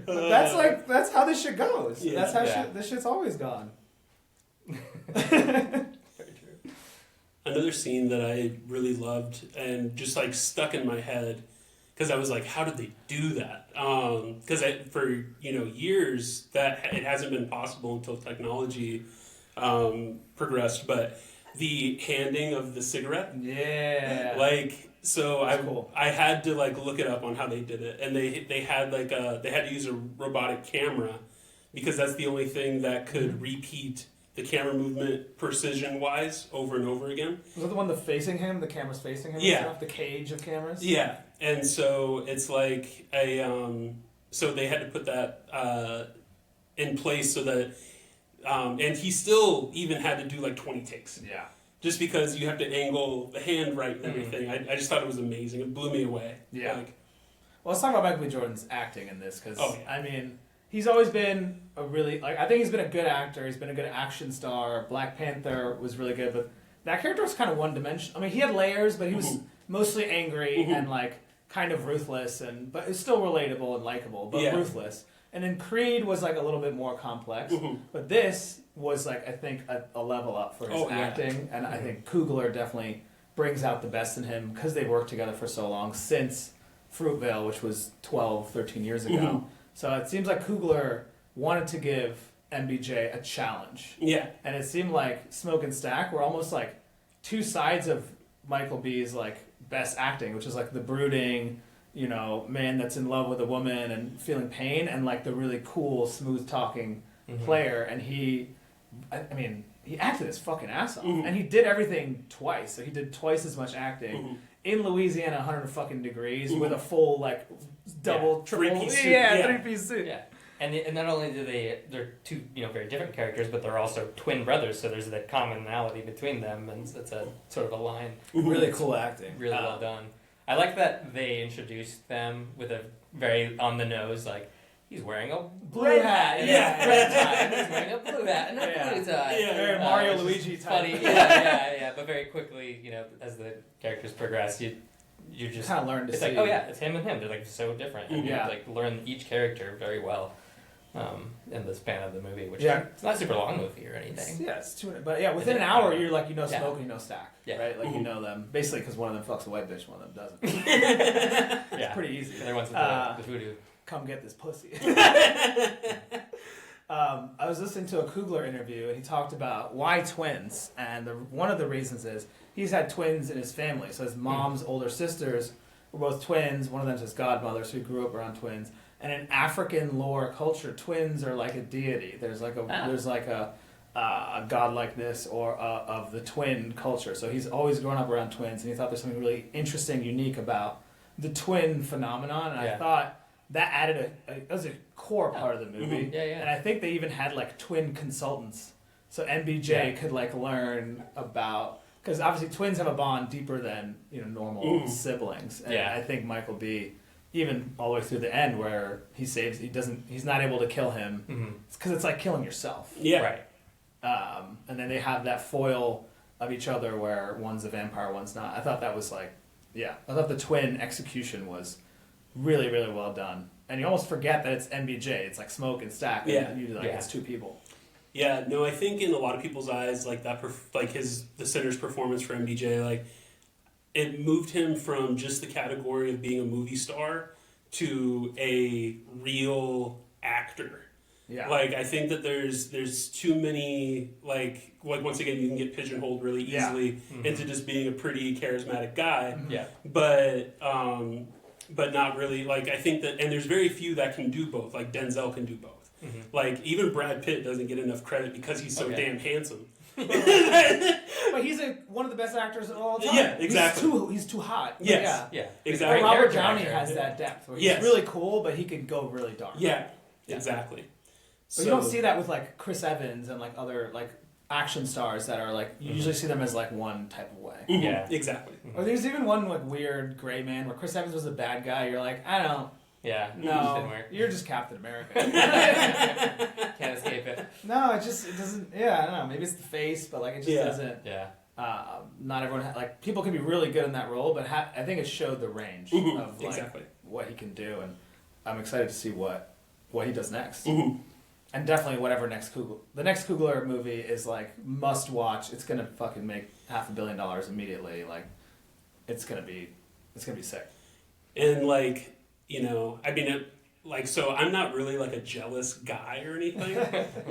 But that's how this shit goes. Yeah. That's how Yeah. this shit's always gone. Very true. Another scene that I really loved and just like stuck in my head, because I was like, how did they do that? Because for years that it hasn't been possible until technology progressed. But the handing of the cigarette, Yeah. like, so That's cool. I had to like look it up on how they did it, and they had like they had to use a robotic camera because that's the only thing that could repeat the camera movement precision wise over and over again. Was that the one that's facing him? The camera's facing him? Yeah. And stuff? The cage of cameras? Yeah, and so it's like so they had to put that in place so that, and he still even had to do like 20 takes Yeah. just because you have to angle the hand right and everything. I just thought it was amazing. It blew me away. Yeah. Like, Well, let's talk about Michael B. Jordan's acting in this, because, Oh, yeah. I mean, he's always been a really, like, I think he's been a good actor. He's been a good action star. Black Panther was really good, but that character was kind of one-dimensional. I mean, he had layers, but he was mostly angry and, like, kind of ruthless, but it's still relatable and likable, but Yeah. ruthless. And then Creed was, like, a little bit more complex. Mhm. But this was, like, I think, a level up for his Oh, yeah. acting. And I think Coogler definitely brings out the best in him because they've worked together for so long since Fruitvale, which was 12, 13 years ago. Mhm. So it seems like Coogler wanted to give MBJ a challenge. yeah, And it seemed like Smoke and Stack were almost like two sides of Michael B's like best acting, which is like the brooding you know, man that's in love with a woman and feeling pain, and like the really cool, smooth talking player. And I mean, he acted his fucking ass off, and he did everything twice. So he did twice as much acting in Louisiana, 100 fucking degrees, with a full like double, triple, three-piece suit. three-piece suit. Yeah. And not only do they're two, you know, very different characters, but they're also twin brothers, so there's that commonality between them, and it's a sort of a line. Really cool acting. Really well done. I like that they introduced them with a very on the nose, like, he's wearing a blue hat and a red tie, and he's wearing a blue hat and a blue tie. Yeah, very Mario Luigi type. Funny, yeah. But very quickly, you know, as the characters progress, you just kind of learn to it's see. like, oh yeah, it's him and him. They're like so different, and you Yeah. like learn each character very well. In the span of the movie, which it's not a super long movie or anything. Yeah, it's 2 minutes. But yeah, within an hour, you're like, you know, Yeah. Smoke and you know Stack. Yeah. Right? Like, you know them. Basically, because one of them fucks a white bitch, one of them doesn't. Yeah, It's pretty easy. And everyone's with the voodoo. Come get this pussy. I was listening to a Coogler interview, and he talked about why twins. And one of the reasons is he's had twins in his family. So his mom's older sisters were both twins. One of them's his godmother, so he grew up around twins. And in African lore culture, twins are like a deity. There's like a godlikeness or of the twin culture. So he's always grown up around twins, and he thought there's something really interesting, unique about the twin phenomenon. And I thought that added that was a core part of the movie. Yeah. And I think they even had like twin consultants, so MBJ could like learn about, because obviously twins have a bond deeper than, you know, normal siblings. And I think Michael B, even all the way through the end where he's not able to kill him, it's because it's like killing yourself. Yeah. Right. And then they have that foil of each other where one's a vampire, one's not. I thought that was like, I thought the twin execution was really, really well done. And you almost forget that it's MBJ. It's like Smoke and Stack. And you like it's two people. Yeah, no, I think in a lot of people's eyes, like that, the Sinner's performance for MBJ, like it moved him from just the category of being a movie star to a real actor. Yeah. Like I think that there's too many like once again you can get pigeonholed really easily into just being a pretty charismatic guy. Yeah. But not really. Like I think that, and there's very few that can do both. Like Denzel can do both. Like even Brad Pitt doesn't get enough credit because he's so damn handsome. But he's one of the best actors of all time. Yeah, exactly. He's too hot. Yes. Yeah. Exactly. Robert Downey has that depth where he's really cool, but he could go really dark. Yeah. Exactly. But you don't see that with like Chris Evans and like other like action stars that are like you usually see them as like one type of way. Yeah. Exactly. Or there's even one like weird gray man where Chris Evans was a bad guy. You're like, I don't. Yeah. No, you're just Captain America. Can't escape it. No, it doesn't. Yeah, I don't know. Maybe it's the face, but like it just doesn't. Yeah. Not everyone like people can be really good in that role, but I think it showed the range of like what he can do, and I'm excited to see what he does next. And definitely whatever the next Coogler movie is like must watch. It's gonna fucking make $500 million immediately. Like it's gonna be sick. And like, you know, I mean, so I'm not really like a jealous guy or anything,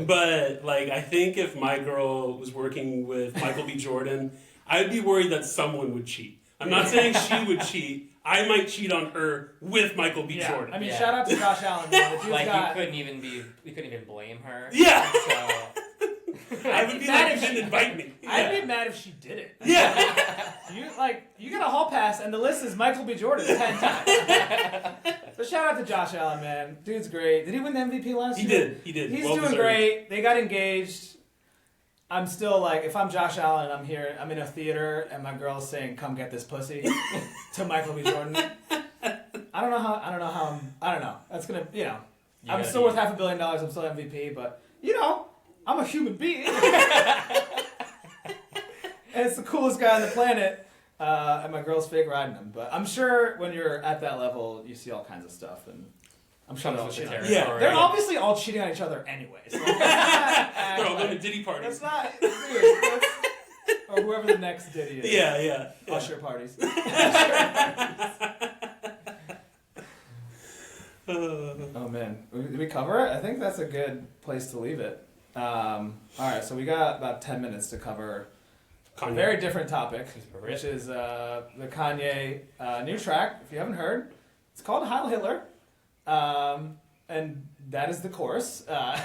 but like I think if my girl was working with Michael B. Jordan, I'd be worried that someone would cheat. I'm not saying she would cheat. I might cheat on her with Michael B. Jordan. I mean, shout out to Josh Allen. Man. Like you couldn't even blame her. Yeah. So I would be like, you didn't invite me. I'd be mad if she did it. Yeah. You get a hall pass, and the list is Michael B. Jordan 10 times. So shout out to Josh Allen, man. Dude's great. Did he win the MVP last year? He did. He's well doing deserved. great. They got engaged. I'm still like, if I'm Josh Allen, I'm here. I'm in a theater, and my girl's saying, "Come get this pussy," to Michael B. Jordan. I don't know. That's gonna, I'm still worth $500 million. I'm still MVP, but I'm a human being. And it's the coolest guy on the planet. And my girl's fake riding him. But I'm sure when you're at that level, you see all kinds of stuff. And I'm sure they'll cheat on each other. They're obviously all cheating on each other anyways. So they're all going to Diddy parties. That's not weird. Or whoever the next Diddy is. Yeah. Usher parties. Oh, man. Did we cover it? I think that's a good place to leave it. All right, so we got about 10 minutes to cover Kanye. a very different topic, which is the Kanye new track. If you haven't heard, It's called Heil Hitler, and that is the chorus. And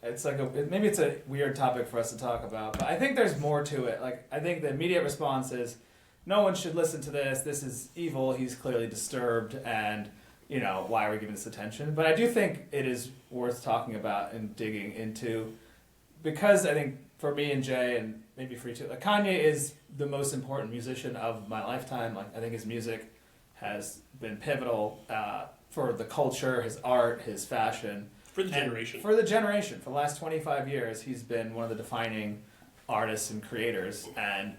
it's like maybe it's a weird topic for us to talk about, but I think there's more to it. Like, I think the immediate response is, no one should listen to this. This is evil. He's clearly disturbed, and why are we giving this attention? But I do think it is worth talking about and digging into, because I think for me and Jay, and maybe for you too, like, Kanye is the most important musician of my lifetime. Like, I think his music has been pivotal for the culture, his art, his fashion. For the generation. For the generation. For the last 25 years, he's been one of the defining artists and creators. And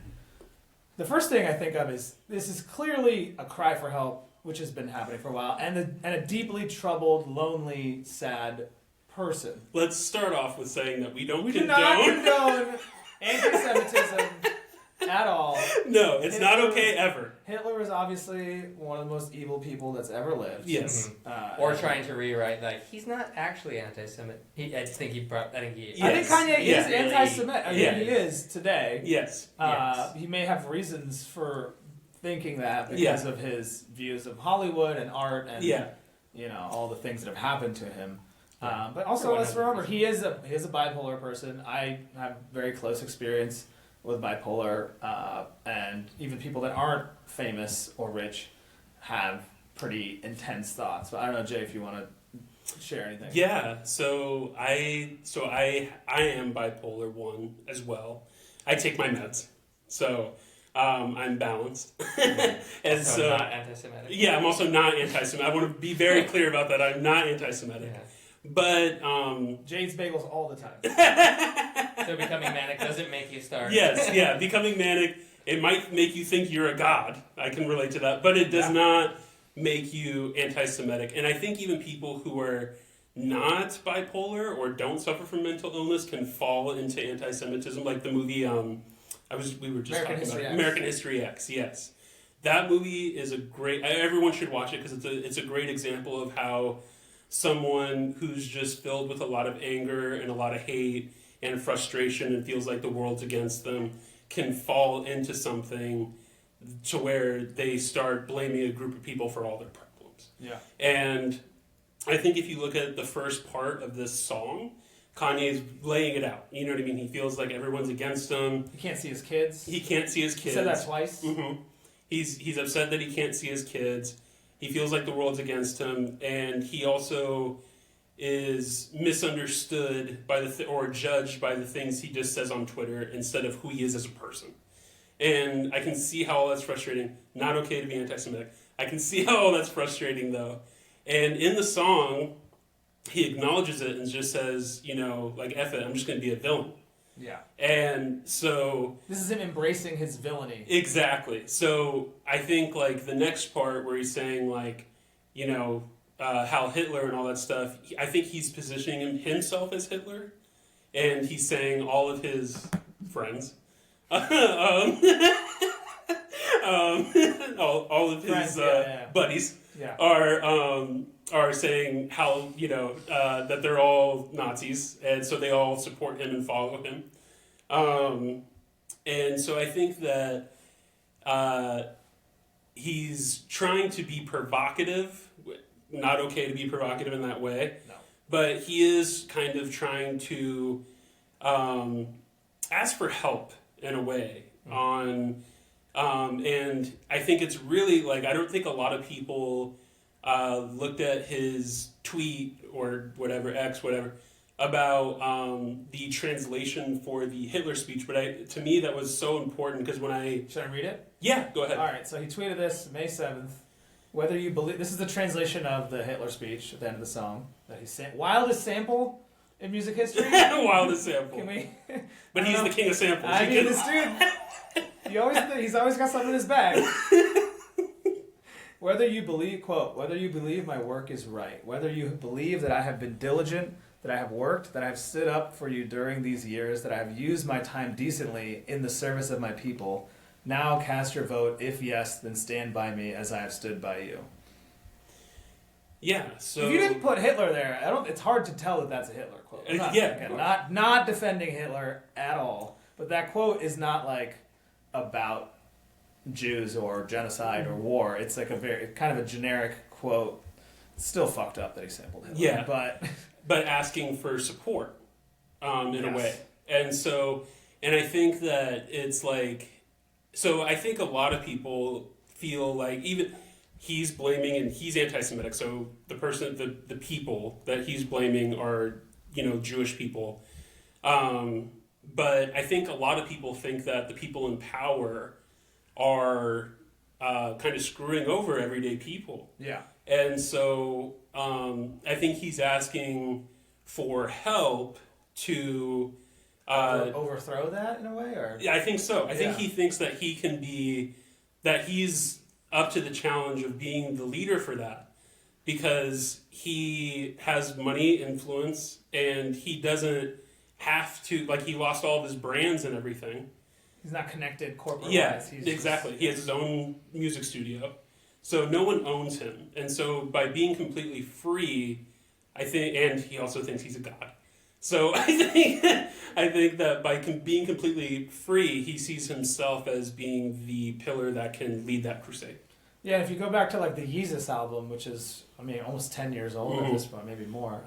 the first thing I think of is, this is clearly a cry for help, which has been happening for a while, and a deeply troubled, lonely, sad person. Let's start off with saying that we do not condone anti-Semitism at all. No, it's not okay ever. Hitler was obviously one of the most evil people that's ever lived. Yes. Or trying to rewrite, like, he's not actually anti-Semitic. I think he. I think Kanye is anti-Semitic. I mean, he is today. Yes. He may have reasons for thinking that because of his views of Hollywood and art and all the things that have happened to him. But also, let's remember, he is a bipolar person. I have very close experience with bipolar, and even people that aren't famous or rich have pretty intense thoughts. But I don't know, Jay, if you want to share anything. Yeah, so I am bipolar 1 as well. I take my meds, so I'm balanced. And so not anti-Semitic. Yeah, I'm also not anti-Semitic. I want to be very clear about that. I'm not anti-Semitic. Yeah. But Jay eats bagels all the time. So becoming manic doesn't make you start. Yes, yeah, becoming manic, it might make you think you're a god. I can relate to that, but it does not make you anti-Semitic. And I think even people who are not bipolar or don't suffer from mental illness can fall into anti-Semitism, like the movie we were just talking about American History X. Yes, that movie is a great. Everyone should watch it because it's a great example of how someone who's just filled with a lot of anger and a lot of hate and frustration and feels like the world's against them can fall into something to where they start blaming a group of people for all their problems. Yeah. And I think if you look at the first part of this song, Kanye's laying it out. You know what I mean? He feels like everyone's against him. He can't see his kids. He can't see his kids. He said that twice. Mm-hmm. He's upset that he can't see his kids. He feels like the world's against him, and he also is misunderstood by or judged by the things he just says on Twitter instead of who he is as a person. And I can see how all that's frustrating. Not okay to be anti-Semitic. I can see how all that's frustrating, though. And in the song, he acknowledges it and just says, like, F it, I'm just going to be a villain. Yeah. And so this is him embracing his villainy. Exactly. So I think, like, the next part where he's saying, like, Heil Hitler and all that stuff, I think he's positioning himself as Hitler, and he's saying all of his friends, all of his buddies are saying how that they're all Nazis, and so they all support him and follow him. And so I think that he's trying to be provocative. Not okay to be provocative in that way. No. But he is kind of trying to ask for help in a way on, and I think it's really, like, I don't think a lot of people looked at his tweet or whatever, X, whatever, about the translation for the Hitler speech, but to me that was so important because when I... Should I read it? Yeah, go ahead. All right, so he tweeted this May 7th. Whether you believe... This is the translation of the Hitler speech at the end of the song. That he wildest sample in music history? Wildest sample. Can we... But he's the king of samples. I mean, this dude... he's always got something in his bag. Whether you believe, quote, whether you believe my work is right, whether you believe that I have been diligent, that I have worked, that I have stood up for you during these years, that I have used my time decently in the service of my people, now cast your vote. If yes, then stand by me as I have stood by you. Yeah, so... If you didn't put Hitler there, it's hard to tell that that's a Hitler quote. Not defending Hitler at all, but that quote is not, like, about Jews or genocide or war. It's like a very kind of a generic quote. It's still fucked up that he sampled Hitler. Yeah. But asking for support in Yes. a way. And I think that it's like, so I think a lot of people feel like even he's blaming and he's anti-Semitic. So the people that he's blaming are, Jewish people. But I think a lot of people think that the people in power are kind of screwing over everyday people. yeah. And so I think he's asking for help to Overthrow that in a way, or yeah, I think so. I think Yeah. he thinks that he's up to the challenge of being the leader for that because he has money, influence, and he doesn't have to, like, he lost all of his brands and everything. he's not connected corporate. Yeah, He's exactly. He has his own music studio. So no one owns him. And so by being completely free, I think, and he also thinks he's a god. So I think that by being completely free, he sees himself as being the pillar that can lead that crusade. Yeah, if you go back to like the Yeezus album, which is, I mean, almost 10 years old at this point, maybe more.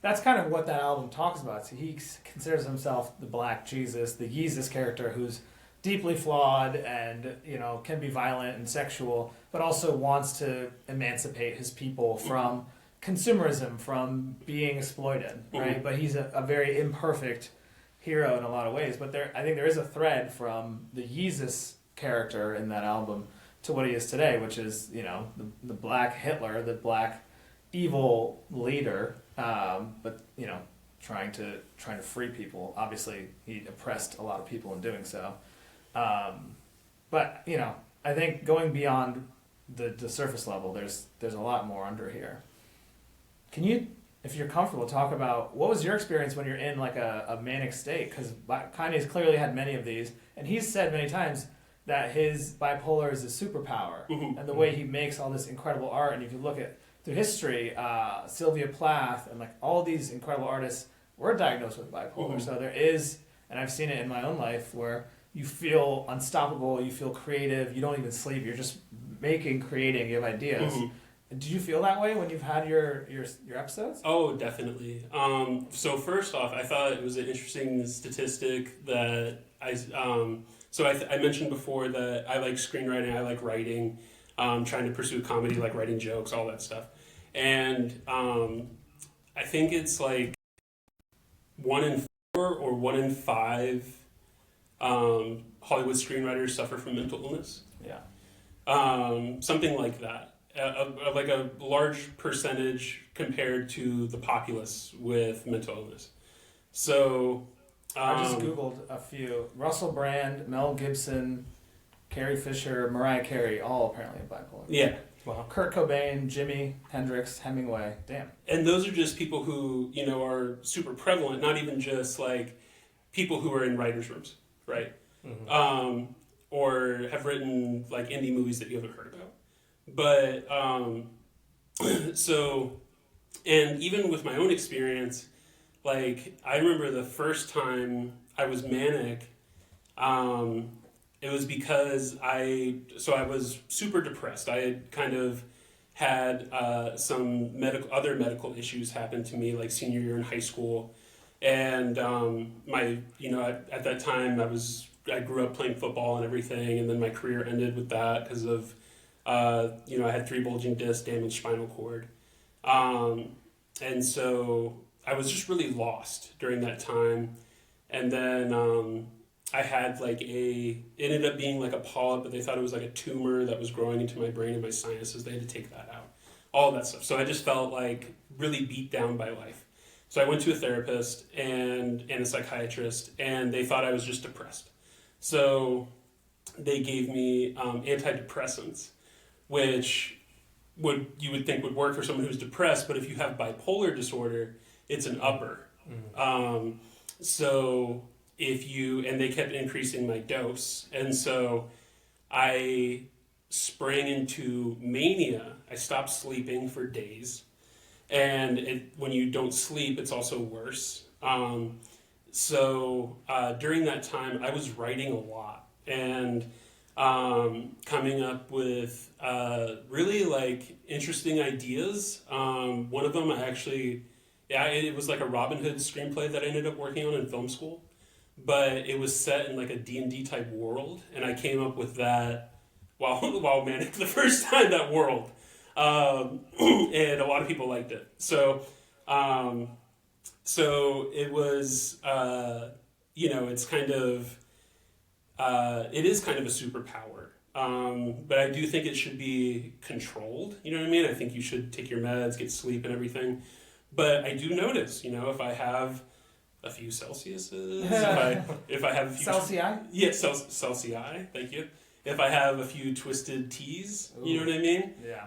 That's kind of what that album talks about. So he considers himself the Black Jesus, the Yeezus character who's deeply flawed and, can be violent and sexual, but also wants to emancipate his people from consumerism, from being exploited, right? But he's a very imperfect hero in a lot of ways. But I think there is a thread from the Yeezus character in that album to what he is today, which is, the Black Hitler, the Black evil leader, but, trying to free people. Obviously, he oppressed a lot of people in doing so. But, I think going beyond the surface level, there's a lot more under here. Can you, if you're comfortable, talk about what was your experience when you're in like a manic state? Because Kanye's clearly had many of these, and he's said many times that his bipolar is his superpower, and the way he makes all this incredible art. And if you look at through history, Sylvia Plath and like all these incredible artists were diagnosed with bipolar. So there is, and I've seen it in my own life, where you feel unstoppable, you feel creative, you don't even sleep, you're just creating, you have ideas. Did you feel that way when you've had your episodes? Oh, definitely. So first off, I thought it was an interesting statistic that I mentioned before that I like screenwriting, I like writing, trying to pursue comedy, like writing jokes, all that stuff. And I think it's like 1 in 4 or 1 in 5 Hollywood screenwriters suffer from mental illness. Yeah. Something like that. Like a large percentage compared to the populace with mental illness. So I just Googled a few. Russell Brand, Mel Gibson, Carrie Fisher, Mariah Carey, all apparently have bipolar. Yeah. Wow. Kurt Cobain, Jimi Hendrix, Hemingway. Damn. And those are just people who, are super prevalent, not even just like people who are in writers' rooms, right? Or have written like indie movies that you haven't heard about. But so, and even with my own experience, like I remember the first time I was manic, it was because I was super depressed. I had kind of had some other medical issues happen to me, like senior year in high school, and at that time I grew up playing football and everything, and then my career ended with that because of I had 3 bulging discs, damaged spinal cord, and so I was just really lost during that time, and then I had it ended up being like a polyp, but they thought it was like a tumor that was growing into my brain and my sinuses. They had to take that out, all of that stuff. So I just felt like really beat down by life. So I went to a therapist and a psychiatrist, and they thought I was just depressed. So they gave me antidepressants, which you would think would work for someone who's depressed, but if you have bipolar disorder, it's an upper. So and they kept increasing my dose, and so I sprang into mania. I stopped sleeping for days, and when you don't sleep, it's also worse. So during that time, I was writing a lot, and coming up with really like interesting ideas. One of them it was like a Robin Hood screenplay that I ended up working on in film school, but it was set in like a D&D type world, and I came up with that while manic the first time, that world. And a lot of people liked it. So it was, it's kind of, it is kind of a superpower. But I do think it should be controlled. You know what I mean? I think you should take your meds, get sleep and everything. But I do notice, if I have a few Celsiuses, if I have a few... Celsius? Yeah, Celsius, thank you. If I have a few twisted teas, you know what I mean? Yeah.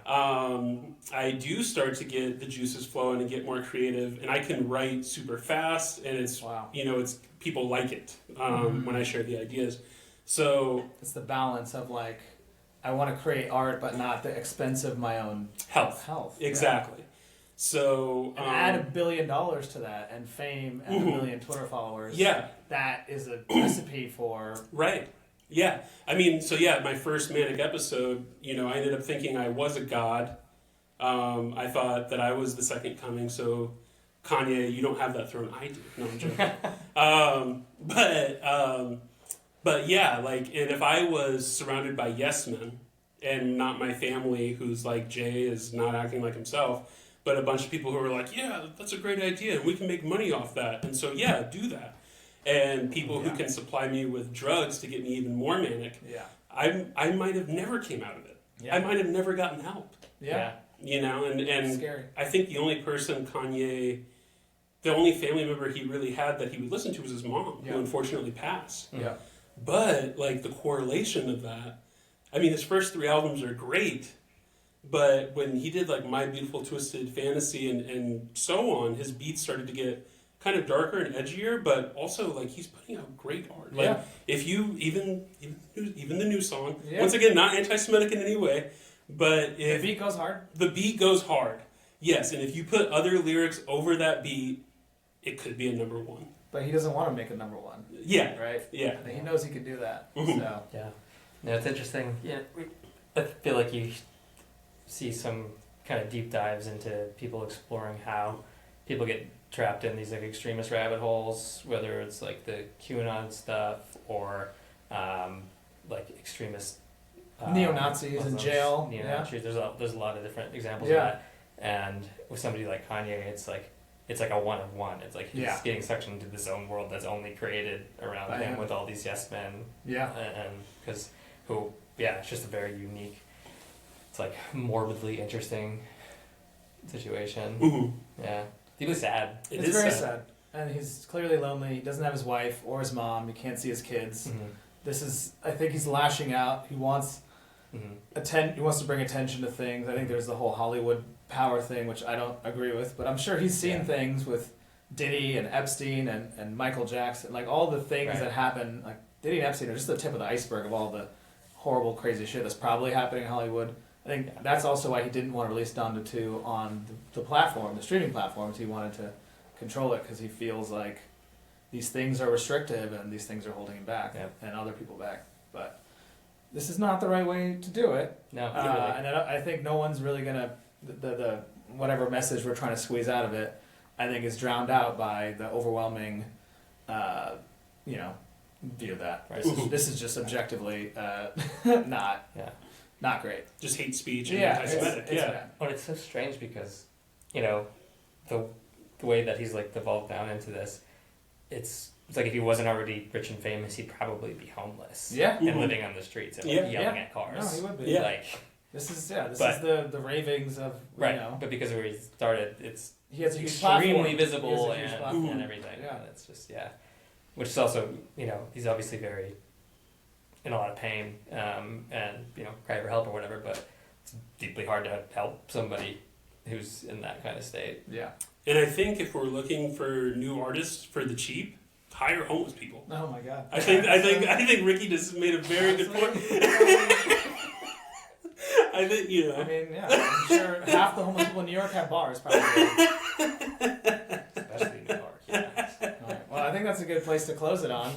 I do start to get the juices flowing and get more creative, and I can write super fast, and it's, it's people like it when I share the ideas. So it's the balance of like, I want to create art, but not at the expense of my own health. Exactly. Yeah. So and add $1 billion to that, and fame, and 1 million Twitter followers. Yeah, that is a recipe for right. Yeah, I mean, my first manic episode, I ended up thinking I was a god. I thought that I was the second coming, so Kanye, you don't have that throne. I do. No, I'm joking. But yeah, like, and if I was surrounded by yes men and not my family, who's like, Jay is not acting like himself, but a bunch of people who are like, yeah, that's a great idea, and we can make money off that, and so yeah, do that. And people who can supply me with drugs to get me even more manic. Yeah. I might have never came out of it. Yeah. I might have never gotten help. Yeah. And scary. I think the only person Kanye, the only family member he really had that he would listen to was his mom, who unfortunately passed. Yeah. But like the correlation of that, I mean, his first 3 albums are great, but when he did like My Beautiful Twisted Fantasy and so on, his beats started to get kind of darker and edgier, but also like he's putting out great art. Like if you even the new song, once again, not anti-Semitic in any way, but if the beat goes hard. The beat goes hard. Yes, and if you put other lyrics over that beat, it could be a number one. But he doesn't want to make a number one. Yeah. Right? Yeah. He knows he can do that. Mm-hmm. So yeah. No, it's interesting. Yeah, I feel like you see some kind of deep dives into people exploring how people get trapped in these like extremist rabbit holes, whether it's like the QAnon stuff or like extremist neo-Nazis Muslims, in jail. Neo-Nazis. There's a lot of different examples of that. And with somebody like Kanye, it's like a one of one. It's like he's getting sucked into this own world that's only created around him with all these yes men. Yeah. And because it's just a very unique, it's like morbidly interesting situation. Mm-hmm. Yeah. Deeply sad. It's very sad. And he's clearly lonely. He doesn't have his wife or his mom. He can't see his kids. Mm-hmm. I think he's lashing out. He wants he wants to bring attention to things. I think there's the whole Hollywood power thing, which I don't agree with. But I'm sure he's seen things with Diddy and Epstein and Michael Jackson. Like all the things that happen, like Diddy and Epstein are just the tip of the iceberg of all the horrible, crazy shit that's probably happening in Hollywood. I think that's also why he didn't want to release Donda 2 on the platform, the streaming platforms. He wanted to control it because he feels like these things are restrictive and these things are holding him back and other people back. But this is not the right way to do it. No, and I think no one's really going to, the whatever message we're trying to squeeze out of it, I think is drowned out by the overwhelming, view of that. Right. This is just objectively not great. Just hate speech and anti-Semitic. But it's so strange because, the way that he's like devolved down into this, it's like if he wasn't already rich and famous, he'd probably be homeless. Yeah. And living on the streets and yelling at cars. No, he would be. Yeah. Like this is the ravings of But because of where he started, he has a huge extremely visible platform. and everything. Yeah. And it's just which is also he's obviously very in a lot of pain and cry for help or whatever, but it's deeply hard to help somebody who's in that kind of state. Yeah. And I think if we're looking for new artists for the cheap, hire homeless people. Oh my God. I think Ricky just made a very good point. I think I mean, I'm sure half the homeless people in New York have bars, probably. Especially New York. Yeah. All right. Well, I think think that's a good place to close it on.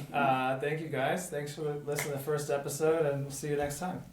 Thank you guys. Thanks for listening to the first episode, and we'll see you next time.